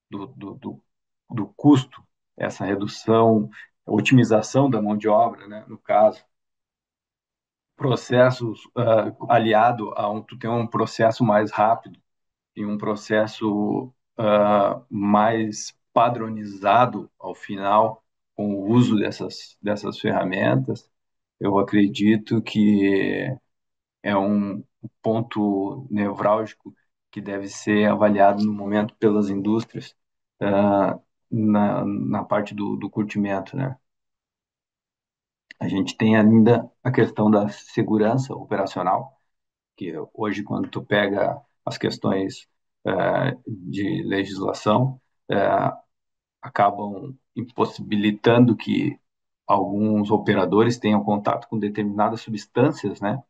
do, do, do custo, essa redução, otimização da mão de obra, né? No caso, processos aliado a tu ter um processo mais rápido e um processo mais padronizado ao final com o uso dessas ferramentas, eu acredito que é um ponto nevrálgico que deve ser avaliado no momento pelas indústrias na parte do curtimento, né? A gente tem ainda a questão da segurança operacional, que hoje, quando tu pega as questões de legislação, acabam impossibilitando que alguns operadores tenham contato com determinadas substâncias, né?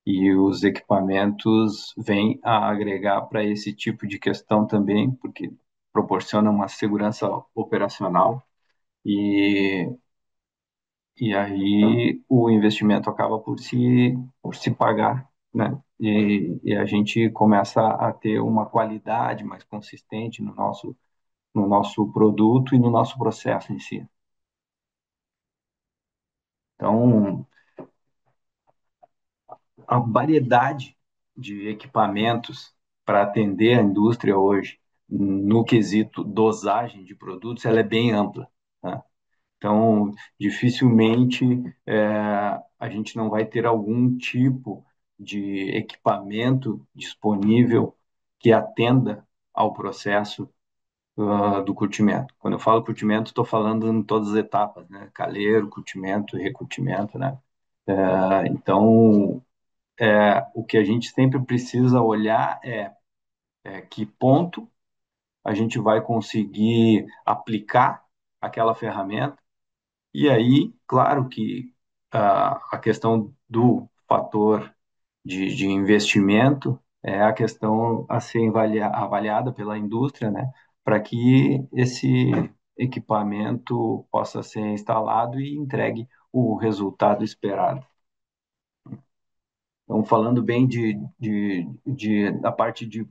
E os equipamentos vêm a agregar para esse tipo de questão também, porque proporciona uma segurança operacional e, e aí o investimento acaba por se pagar, né? E a gente começa a ter uma qualidade mais consistente no nosso produto e no nosso processo em si. Então, a variedade de equipamentos para atender a indústria hoje, no quesito dosagem de produtos, ela é bem ampla, tá? Então, dificilmente a gente não vai ter algum tipo de equipamento disponível que atenda ao processo do curtimento. Quando eu falo curtimento, estou falando em todas as etapas, né? Caleiro, curtimento e recurtimento, né? Então, o que a gente sempre precisa olhar é que ponto a gente vai conseguir aplicar aquela ferramenta. E aí, claro que a questão do fator de investimento é a questão a ser avaliada pela indústria, né, para que esse equipamento possa ser instalado e entregue o resultado esperado. Então, falando bem da parte de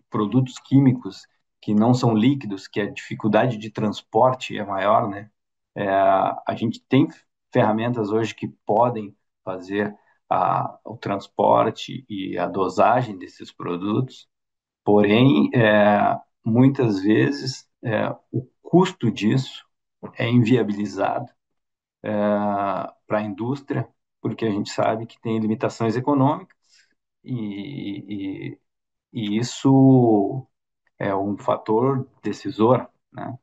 produtos químicos que não são líquidos, que a dificuldade de transporte é maior, né? A gente tem ferramentas hoje que podem fazer o transporte e a dosagem desses produtos, porém, muitas vezes, o custo disso é inviabilizado para a indústria, porque a gente sabe que tem limitações econômicas e, e isso é um fator decisor, né?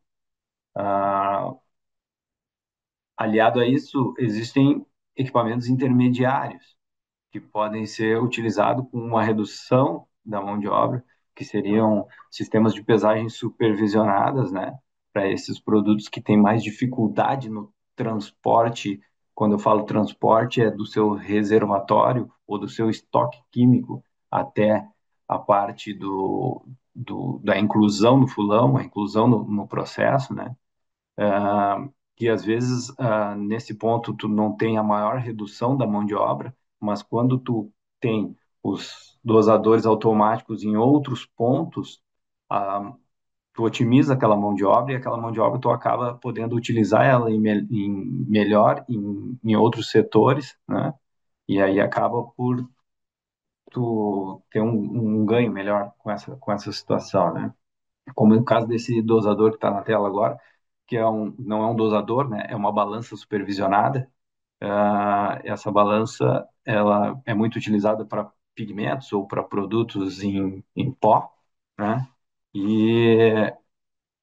Ah, aliado a isso, existem equipamentos intermediários que podem ser utilizados com uma redução da mão de obra, que seriam sistemas de pesagem supervisionadas, né, para esses produtos que têm mais dificuldade no transporte. Quando eu falo transporte, é do seu reservatório ou do seu estoque químico até a parte da inclusão no fulão, a inclusão no processo, né? Que às vezes nesse ponto tu não tem a maior redução da mão de obra, mas quando tu tem os dosadores automáticos em outros pontos, ah, tu otimiza aquela mão de obra e aquela mão de obra tu acaba podendo utilizar ela melhor em outros setores, né? E aí acaba por tu ter um ganho melhor com essa situação, né? Como no caso desse dosador que está na tela agora, que não é um dosador, né? É uma balança supervisionada. Essa balança ela é muito utilizada para pigmentos ou para produtos em pó, né? E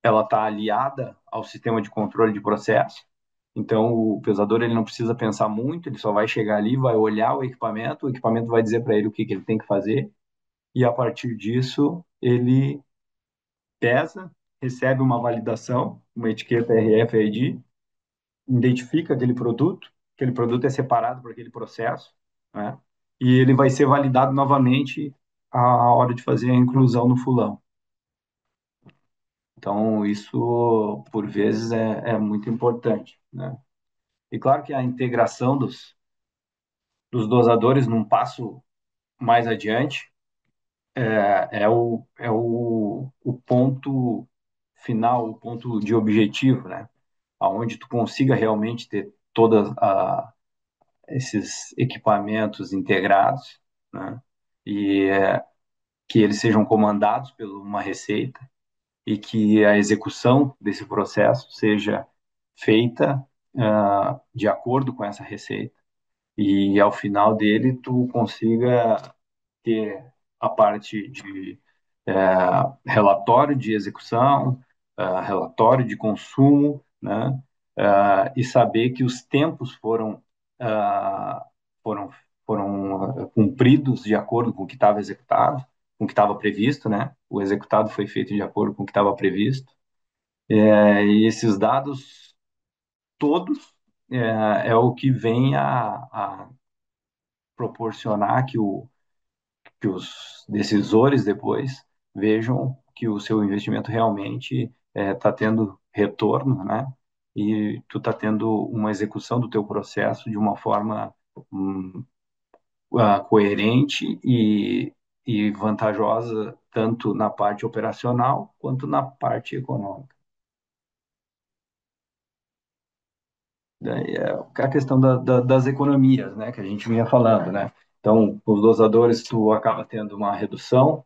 ela está aliada ao sistema de controle de processo. Então, o pesador ele não precisa pensar muito, ele só vai chegar ali, vai olhar o equipamento vai dizer para ele o que ele tem que fazer, e a partir disso, ele pesa, recebe uma validação, uma etiqueta RFID, identifica aquele produto é separado por aquele processo, né? E ele vai ser validado novamente a hora de fazer a inclusão no fulão. Então, isso, por vezes, é muito importante, né? E claro que a integração dos dosadores num passo mais adiante o ponto final, o ponto de objetivo, né? Aonde tu consiga realmente ter todos esses equipamentos integrados, né? E que eles sejam comandados por uma receita e que a execução desse processo seja feita de acordo com essa receita e ao final dele tu consiga ter a parte de é, relatório de execução, relatório de consumo, né? E saber que os tempos ah, foram, foram cumpridos de acordo com o que estava executado, com o que estava previsto, né? O executado foi feito de acordo com o que estava previsto. E esses dados todos é o que vem a proporcionar que os decisores depois vejam que o seu investimento realmente está tendo retorno, né? E tu está tendo uma execução do teu processo de uma forma coerente e vantajosa tanto na parte operacional quanto na parte econômica. Daí é a questão das economias, né, que a gente vinha falando, né? Então, com os dosadores, tu acaba tendo uma redução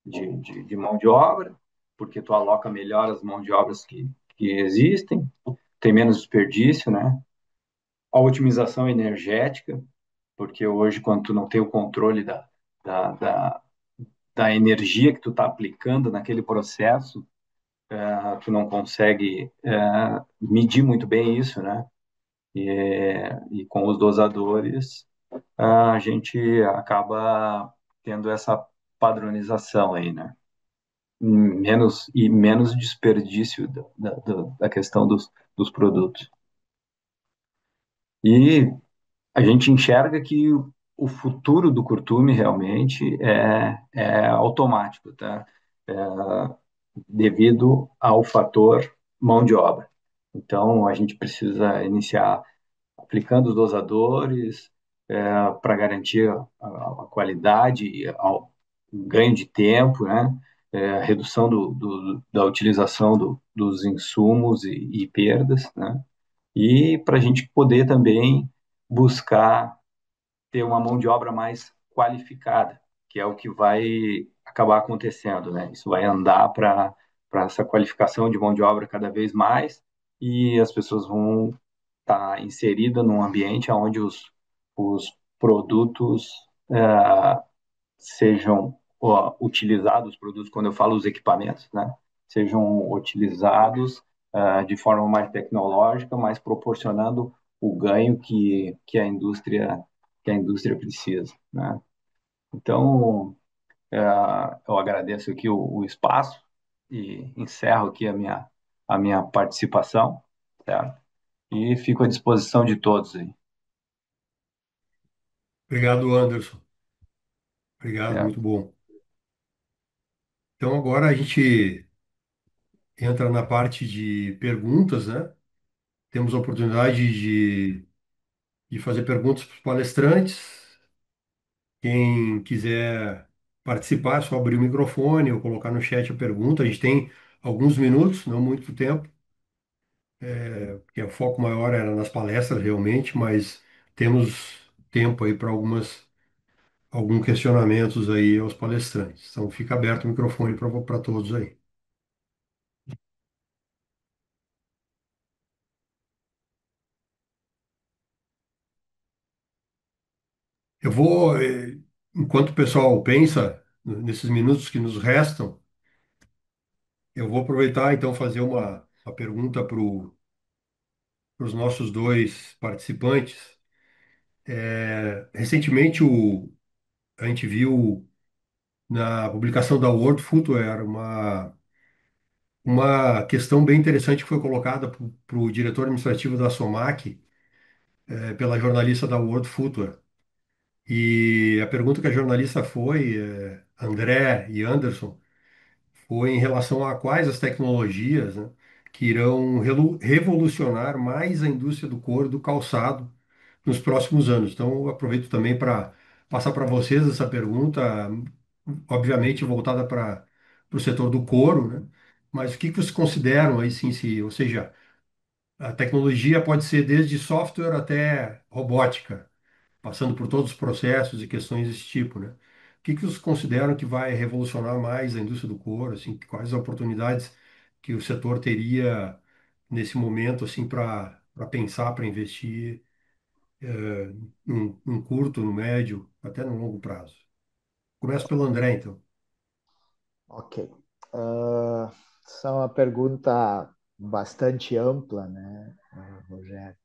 de mão de obra, porque tu aloca melhor as mãos de obras que existem, tem menos desperdício, né? A otimização energética, porque hoje, quando tu não tem o controle da, da, da energia que tu está aplicando naquele processo, tu não consegue medir muito bem isso, né? E com os dosadores, a gente acaba tendo essa padronização aí, né? Menos desperdício da questão dos produtos. E a gente enxerga que o futuro do curtume realmente é automático, tá? É, devido ao fator mão de obra. Então, a gente precisa iniciar aplicando os dosadores para garantir a qualidade, o ganho de tempo, né? A redução da utilização dos insumos e perdas, né? E para a gente poder também buscar ter uma mão de obra mais qualificada, que é o que vai acabar acontecendo, né? Isso vai andar para essa qualificação de mão de obra cada vez mais e as pessoas vão estar inseridas num ambiente onde os produtos sejam utilizados, os produtos, quando eu falo os equipamentos, né? Sejam utilizados de forma mais tecnológica, mas proporcionando o ganho que a indústria precisa, né? Então, eu agradeço aqui o espaço e encerro aqui a minha participação, certo? E fico à disposição de todos aí, Obrigado, Anderson. Obrigado, certo? muito bom. Então agora a gente entra na parte de perguntas, né? Temos a oportunidade de fazer perguntas para os palestrantes. Quem quiser participar, é só abrir o microfone ou colocar no chat a pergunta. A gente tem alguns minutos, não muito tempo, porque o foco maior era nas palestras realmente, mas temos tempo aí para alguns questionamentos aí aos palestrantes. Então fica aberto o microfone para todos aí. Eu vou, enquanto o pessoal pensa nesses minutos que nos restam, eu vou aproveitar então fazer uma pergunta para os nossos dois participantes. Recentemente a gente viu na publicação da World Footwear uma questão bem interessante que foi colocada para o diretor administrativo da SOMAC, pela jornalista da World Footwear. E a pergunta que a jornalista foi, André e Anderson, foi em relação a quais as tecnologias, né, que irão revolucionar mais a indústria do couro, do calçado, nos próximos anos. Então, eu aproveito também para passar para vocês essa pergunta, obviamente voltada para o setor do couro, né? Mas o que que vocês consideram aí, sim, se, ou seja, a tecnologia pode ser desde software até robótica, passando por todos os processos e questões desse tipo, né? O que que vocês consideram que vai revolucionar mais a indústria do couro, assim, quais as oportunidades que o setor teria nesse momento, assim, para pensar, para investir, num curto, no médio, até no longo prazo? Começo pelo André, então. Ok. Essa é uma pergunta bastante ampla, né, Rogério?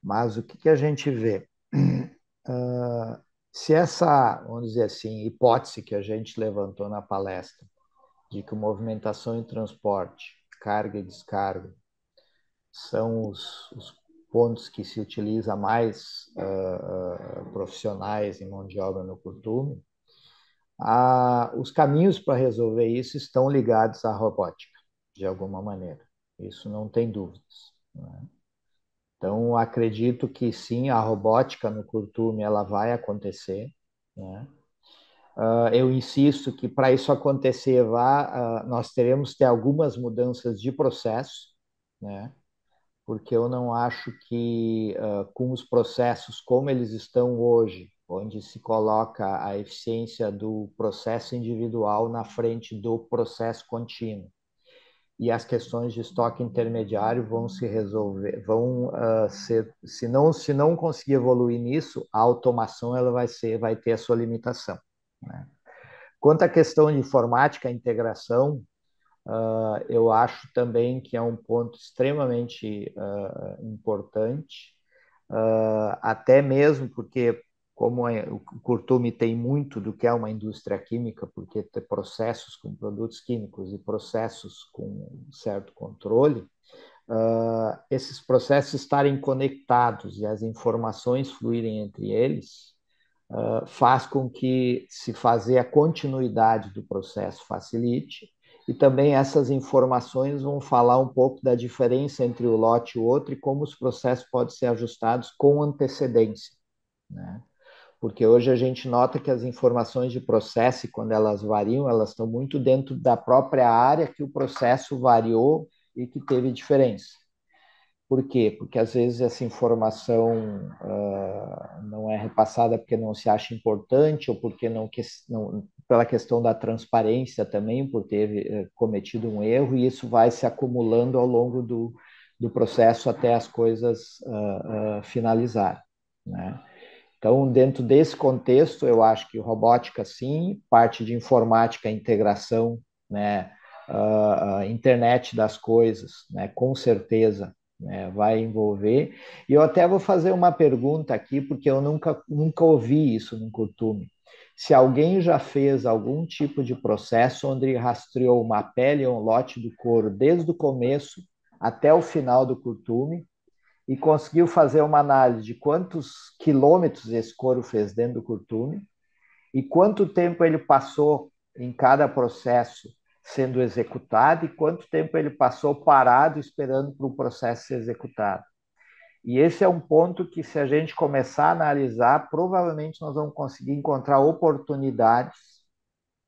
Mas o que que a gente vê? Ah, se essa, vamos dizer assim, hipótese que a gente levantou na palestra, de que movimentação e transporte, carga e descarga, são os pontos que se utiliza mais profissionais em mão de obra no curtume, os caminhos para resolver isso estão ligados à robótica, de alguma maneira. Isso não tem dúvidas, né? Então, acredito que sim, a robótica no curtume ela vai acontecer, né? Eu insisto que para isso acontecer, nós teremos que ter algumas mudanças de processo, né? Porque eu não acho que com os processos como eles estão hoje, onde se coloca a eficiência do processo individual na frente do processo contínuo. E as questões de estoque intermediário vão se resolver, vão ser, se não conseguir evoluir nisso, a automação ela vai ter a sua limitação, né? Quanto à questão de informática, integração, eu acho também que é um ponto extremamente importante, até mesmo porque, como o curtume tem muito do que é uma indústria química, porque tem processos com produtos químicos e processos com certo controle, esses processos estarem conectados e as informações fluírem entre eles, faz com que se fazer a continuidade do processo facilite, e também essas informações vão falar um pouco da diferença entre o lote e o outro e como os processos podem ser ajustados com antecedência, né? Porque hoje a gente nota que as informações de processo, quando elas variam, elas estão muito dentro da própria área que o processo variou e que teve diferença. Por quê? Porque às vezes essa informação não é repassada porque não se acha importante ou porque não, pela questão da transparência também, por ter cometido um erro, e isso vai se acumulando ao longo do processo até as coisas finalizarem, né? Então, dentro desse contexto, eu acho que robótica, sim, parte de informática, integração, né, internet das coisas, né, com certeza, né, vai envolver. E eu até vou fazer uma pergunta aqui, porque eu nunca ouvi isso no Curtume. Se alguém já fez algum tipo de processo onde rastreou uma pele ou um lote do couro desde o começo até o final do curtume e conseguiu fazer uma análise de quantos quilômetros esse couro fez dentro do curtume e quanto tempo ele passou em cada processo sendo executado e quanto tempo ele passou parado esperando para o processo ser executado. E esse é um ponto que, se a gente começar a analisar, provavelmente nós vamos conseguir encontrar oportunidades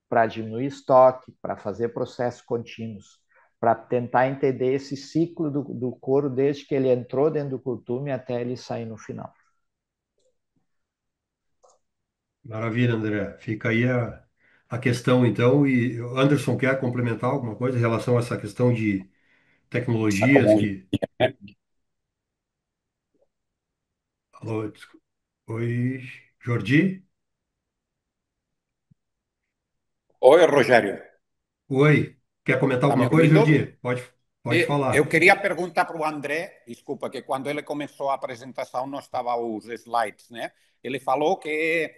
para diminuir estoque, para fazer processos contínuos, para tentar entender esse ciclo do couro desde que ele entrou dentro do curtume até ele sair no final. Maravilha, André. Fica aí a questão, então. E Anderson, quer complementar alguma coisa em relação a essa questão de Essa tecnologias comunidade, que... né? Alô, oi, Jordi? Oi, Rogério, Oi, quer comentar está me alguma coisa, ouvindo? Jordi? Pode Eu falar. queria perguntar para o André, desculpa, que quando ele começou a apresentação não estava os slides, né? Ele falou que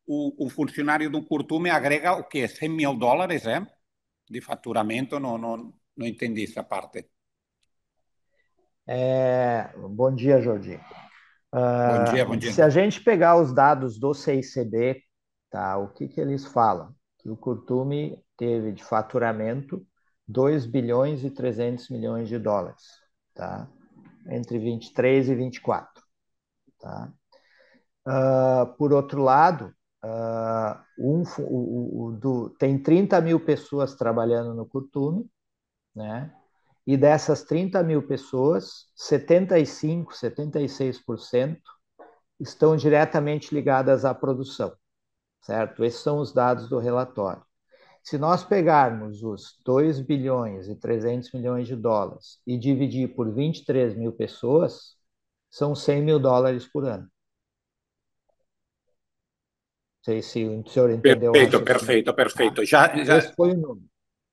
o funcionário do Curtume agrega o quê? $100.000, é? De faturamento? Não entendi essa parte. Bom dia, Jordi. Bom dia, bom dia. Se a gente pegar os dados do CICB, tá, o que eles falam? Que o Curtume teve de faturamento 2 bilhões e 300 milhões de dólares, tá? Entre 23 e 24. Tá? Por outro lado, tem 30 mil pessoas trabalhando no Curtume, né? E dessas 30 mil pessoas, 75, 76% estão diretamente ligadas à produção, certo? Esses são os dados do relatório. Se nós pegarmos os 2 bilhões e 300 milhões de dólares e dividir por 23 mil pessoas, são 100 mil dólares por ano. Não sei se o senhor entendeu o Perfeito, raciocínio. perfeito, Tá? perfeito. Esse foi o número.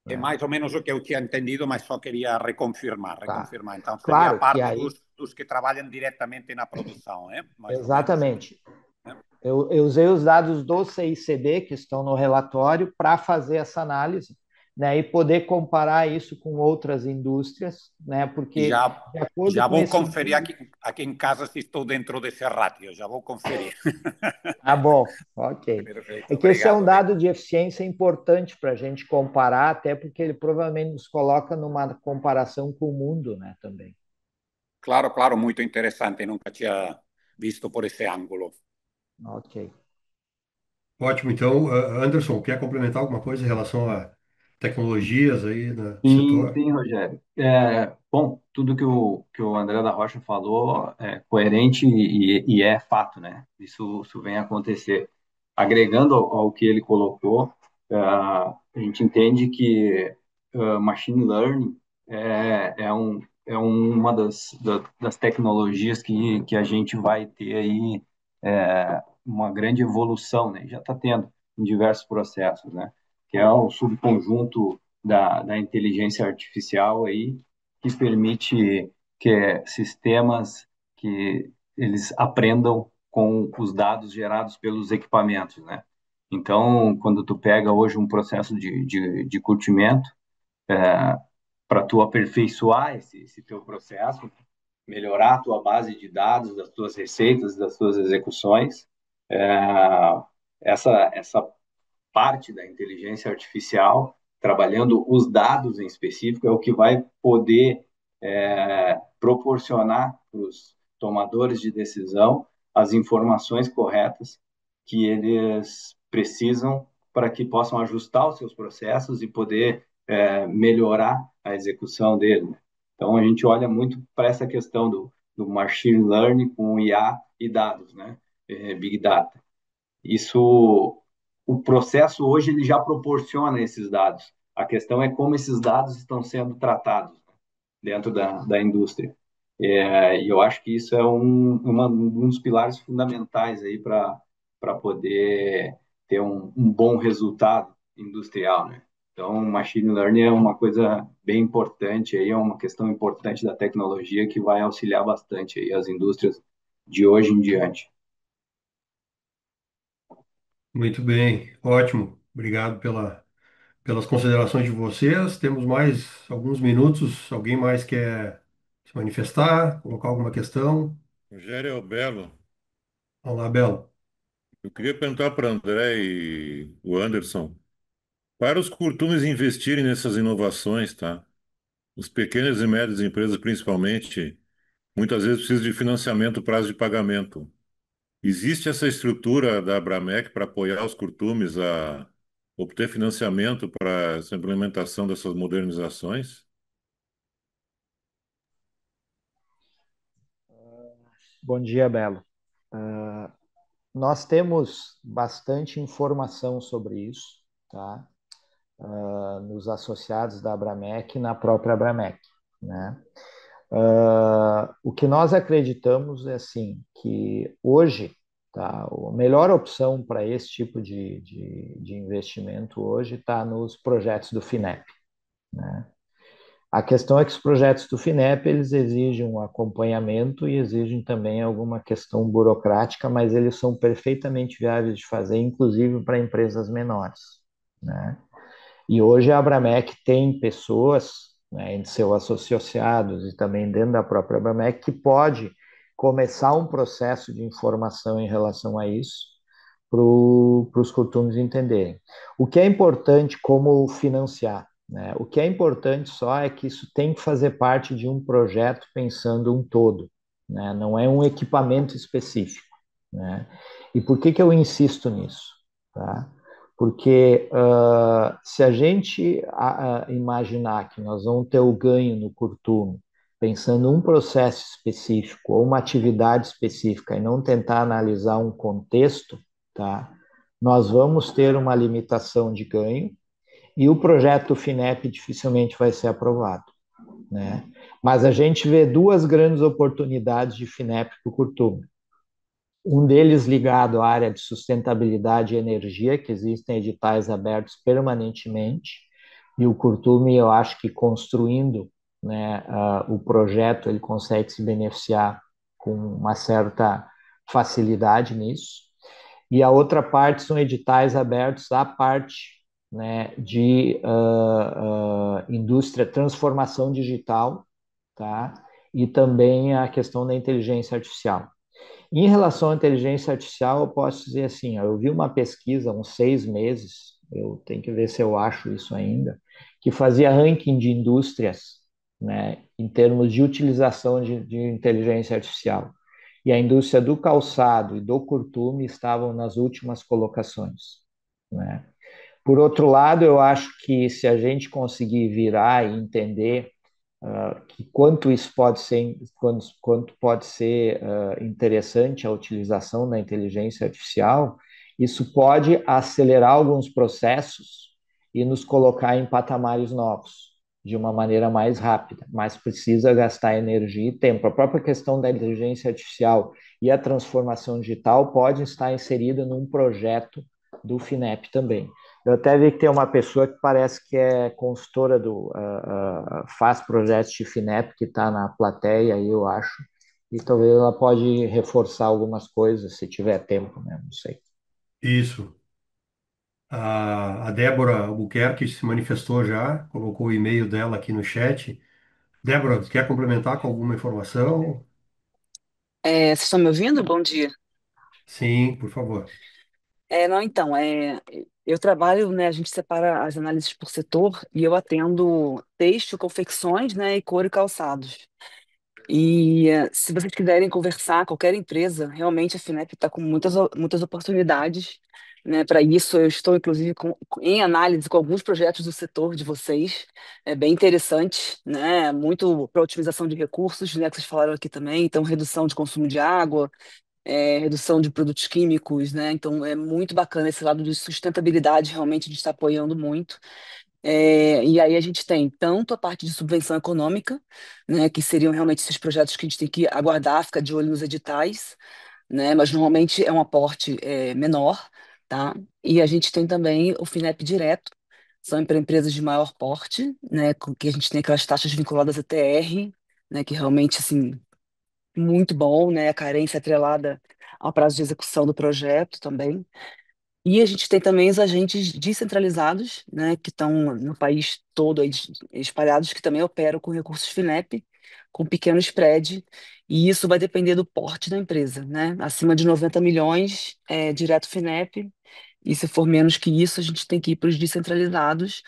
É Né? mais ou menos o que eu tinha entendido, mas só queria reconfirmar, Tá. reconfirmar. Então, seria a Claro que parte aí, dos que trabalham diretamente na produção, é? Mais ou menos. exatamente. É? Eu usei os dados do CICB, que estão no relatório, para fazer essa análise, né, e poder comparar isso com outras indústrias, né, porque, Já, de acordo já com vou esse conferir número. aqui em casa se estou dentro desse ratio, já vou conferir. Ah, bom, ok. Perfeito, É que esse é um obrigado. dado de eficiência importante para a gente comparar, até porque ele provavelmente nos coloca numa comparação com o mundo, né, também. Claro, claro, muito interessante, nunca tinha visto por esse ângulo. Ok. Ótimo, então, Anderson, quer complementar alguma coisa em relação à tecnologias aí no Sim, setor? sim, Rogério. Bom, tudo que o André da Rocha falou é coerente e é fato, né? Isso vem a acontecer. Agregando ao que ele colocou, a gente entende que machine learning é uma das tecnologias que a gente vai ter aí uma grande evolução, né? Já está tendo em diversos processos, né? Que é o subconjunto da inteligência artificial aí, que permite que sistemas que eles aprendam com os dados gerados pelos equipamentos, né? Então, quando tu pega hoje um processo de curtimento, para tu aperfeiçoar esse teu processo, melhorar a tua base de dados, das tuas receitas, das tuas execuções, é, essa parte da inteligência artificial, trabalhando os dados em específico, é o que vai poder proporcionar para os tomadores de decisão as informações corretas que eles precisam para que possam ajustar os seus processos e poder melhorar a execução dele. Então, a gente olha muito para essa questão do machine learning com IA e dados, né? Big Data. Isso, o processo hoje ele já proporciona esses dados. A questão é como esses dados estão sendo tratados dentro da indústria. E eu acho que isso é um dos pilares fundamentais aí para poder ter um bom resultado industrial, né? Então, machine learning é uma coisa bem importante aí, é uma questão importante da tecnologia que vai auxiliar bastante aí as indústrias de hoje em diante. Muito bem, ótimo. Obrigado pelas considerações de vocês. Temos mais alguns minutos. Alguém mais quer se manifestar, colocar alguma questão? Rogério Belo, Olá, Belo. eu queria perguntar para André e o Anderson, para os curtumes investirem nessas inovações, tá? Os pequenas e médias empresas, principalmente, muitas vezes precisam de financiamento, prazo de pagamento. Existe essa estrutura da Abramec para apoiar os curtumes a obter financiamento para essa implementação dessas modernizações? Bom dia, Belo. Nós temos bastante informação sobre isso, tá? Nos associados da Abramec e na própria Abramec, né? O que nós acreditamos é assim, que hoje, tá, a melhor opção para esse tipo de investimento hoje está nos projetos do FINEP, né? A questão é que os projetos do FINEP, eles exigem um acompanhamento e exigem também alguma questão burocrática, mas eles são perfeitamente viáveis de fazer, inclusive para empresas menores, né? E hoje a Abramec tem pessoas, né, entre seus associados e também dentro da própria Abramec, que pode começar um processo de informação em relação a isso para os costumes entenderem. O que é importante como financiar, né? O que é importante só é que isso tem que fazer parte de um projeto pensando um todo, né? Não é um equipamento específico, né? E por que eu insisto nisso? Tá? Porque se a gente imaginar que nós vamos ter o ganho no curtume, pensando um processo específico ou uma atividade específica e não tentar analisar um contexto, tá? Nós vamos ter uma limitação de ganho e o projeto FINEP dificilmente vai ser aprovado, né? Mas a gente vê duas grandes oportunidades de FINEP para o curtume. Um deles ligado à área de sustentabilidade e energia, que existem editais abertos permanentemente, e o curtume, eu acho que construindo, né, o projeto, ele consegue se beneficiar com uma certa facilidade nisso. E a outra parte são editais abertos à parte, né, de indústria, transformação digital, tá? E também a questão da inteligência artificial. Em relação à inteligência artificial, eu posso dizer assim, ó, eu vi uma pesquisa há uns 6 meses, eu tenho que ver se eu acho isso ainda, que fazia ranking de indústrias, né, em termos de utilização de inteligência artificial. E a indústria do calçado e do curtume estavam nas últimas colocações, né? Por outro lado, eu acho que se a gente conseguir virar e entender que quanto isso pode ser, quanto pode ser interessante a utilização da inteligência artificial, isso pode acelerar alguns processos e nos colocar em patamares novos, de uma maneira mais rápida, mas precisa gastar energia e tempo. A própria questão da inteligência artificial e a transformação digital pode estar inserida num projeto do FINEP também. Eu até vi que tem uma pessoa que parece que é consultora faz projetos de FINEP, que está na plateia aí, eu acho, e talvez ela pode reforçar algumas coisas, se tiver tempo, né? Não sei. Isso. A Débora Albuquerque se manifestou já, colocou o e-mail dela aqui no chat. Débora, quer complementar com alguma informação? Vocês estão me ouvindo? Bom dia. Sim, por favor. Não, então, eu trabalho, né, a gente separa as análises por setor e eu atendo têxtil, confecções, né, e couro e calçados. E se vocês quiserem conversar, qualquer empresa, realmente a Finep está com muitas oportunidades, né, para isso. Eu estou, inclusive, em análise com alguns projetos do setor de vocês, é bem interessante, né, muito para otimização de recursos, né, que vocês falaram aqui também, então redução de consumo de água, redução de produtos químicos, né? Então é muito bacana esse lado de sustentabilidade, realmente a gente está apoiando muito. E aí a gente tem tanto a parte de subvenção econômica, né, que seriam realmente esses projetos que a gente tem que aguardar, ficar de olho nos editais, né? Mas normalmente é um aporte menor, tá? E a gente tem também o FINEP direto. São para empresas de maior porte, né, com que a gente tem aquelas taxas vinculadas a TR, né, que realmente, assim, muito bom, né? A carência atrelada ao prazo de execução do projeto também. E a gente tem também os agentes descentralizados, né, que estão no país todo aí espalhados, que também operam com recursos FINEP, com pequeno spread, e isso vai depender do porte da empresa, né? Acima de 90 milhões é direto FINEP, e se for menos que isso, a gente tem que ir para os descentralizados,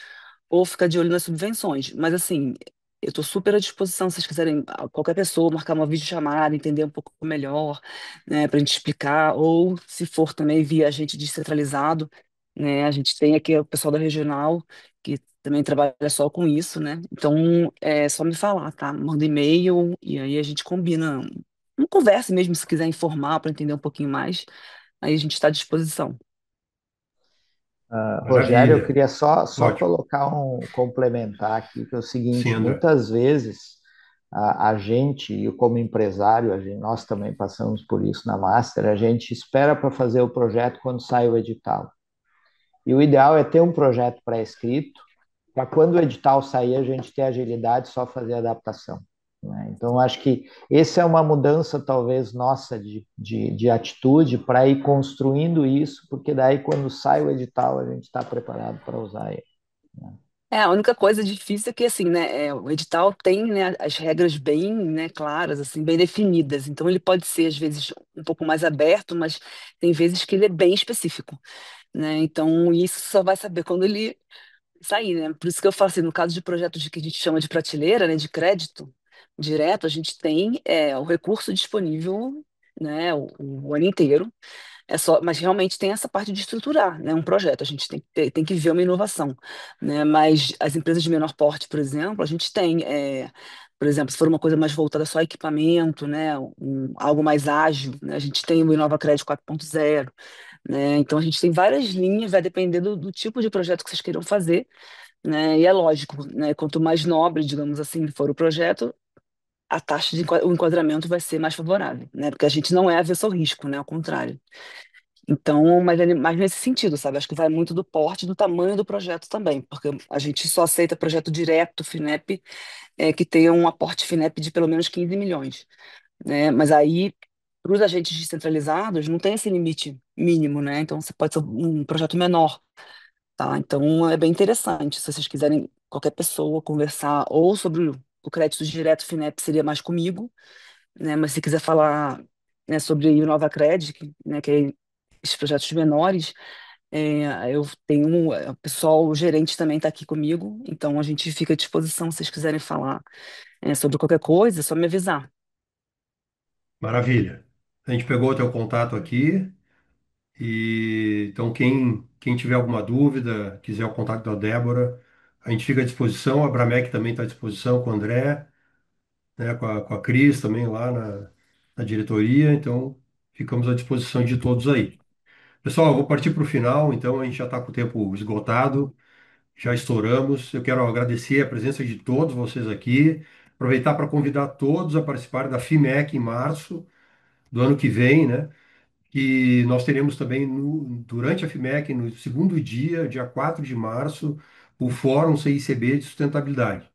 ou ficar de olho nas subvenções. Mas assim, eu estou super à disposição, se vocês quiserem, qualquer pessoa, marcar uma videochamada, entender um pouco melhor, né, para a gente explicar, ou se for também via agente descentralizado, né, a gente tem aqui o pessoal da regional, que também trabalha só com isso, né? Então é só me falar, tá? Manda e-mail e aí a gente combina. Uma conversa mesmo, se quiser informar para entender um pouquinho mais, aí a gente está à disposição. Rogério, eu Maravilha. queria só Ótimo. colocar complementar aqui, que é o Sim, seguinte, André. muitas vezes a gente, e eu como empresário, nós também passamos por isso na Master, a gente espera para fazer o projeto quando sai o edital. E o ideal é ter um projeto pré-escrito, para quando o edital sair, a gente ter agilidade, só fazer a adaptação, né? Então, acho que essa é uma mudança, talvez, nossa de atitude para ir construindo isso, porque daí, quando sai o edital, a gente está preparado para usar ele, né? A única coisa difícil é que, assim, né, o edital tem, né, as regras bem, né, claras, assim, bem definidas. Então, ele pode ser, às vezes, um pouco mais aberto, mas tem vezes que ele é bem específico, né? Então, isso só vai saber quando ele sair, né? Por isso que eu falo assim, no caso de projetos que a gente chama de prateleira, né, de crédito direto, a gente tem o recurso disponível, né, o ano inteiro. É só, mas realmente tem essa parte de estruturar, né, um projeto. A gente tem que ver uma inovação, né? Mas as empresas de menor porte, por exemplo, a gente tem, por exemplo, se for uma coisa mais voltada só a equipamento, né, algo mais ágil, né, a gente tem o Inova Crédito 4.0, né? Então a gente tem várias linhas, vai depender do tipo de projeto que vocês queiram fazer, né? E é lógico, né, quanto mais nobre, digamos assim, for o projeto, a taxa de o enquadramento vai ser mais favorável, né? Porque a gente não é avesso ao risco, né? Ao contrário. Então, mas, mas nesse sentido, sabe? Acho que vai muito do porte, e do tamanho do projeto também, porque a gente só aceita projeto direto, FINEP, que tenha um aporte FINEP de pelo menos 15 milhões, né? Mas aí, para os agentes descentralizados, não tem esse limite mínimo, né? Então, você pode ser um projeto menor, tá? Então, é bem interessante. Se vocês quiserem, qualquer pessoa conversar ou sobre o crédito direto FINEP, seria mais comigo, né? Mas se quiser falar, né, sobre o Nova Credit, né, que é esses projetos menores, eu tenho o pessoal, o gerente também está aqui comigo, então a gente fica à disposição se vocês quiserem falar sobre qualquer coisa, é só me avisar. Maravilha. A gente pegou o teu contato aqui. E então, quem tiver alguma dúvida, quiser o contato da Débora, a gente fica à disposição. A Bramec também está à disposição com o André, né, com a Cris também lá na diretoria. Então, ficamos à disposição de todos aí. Pessoal, eu vou partir para o final, então a gente já está com o tempo esgotado, já estouramos. Eu quero agradecer a presença de todos vocês aqui, aproveitar para convidar todos a participar da FIMEC em março do ano que vem, né? Que nós teremos também durante a FIMEC, no segundo dia, dia 4 de março, o Fórum CICB de Sustentabilidade.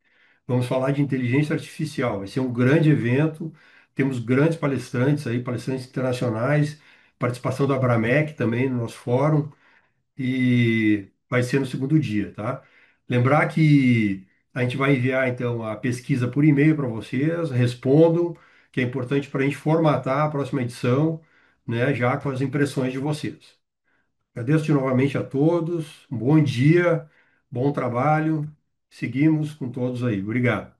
Vamos falar de inteligência artificial. Vai ser um grande evento. Temos grandes palestrantes aí, palestrantes internacionais, participação da Abramec também no nosso fórum, e vai ser no segundo dia, tá? Lembrar que a gente vai enviar então a pesquisa por e-mail para vocês, respondam, que é importante para a gente formatar a próxima edição, né, já com as impressões de vocês. Agradeço novamente a todos, um bom dia, bom trabalho, seguimos com todos aí. Obrigado.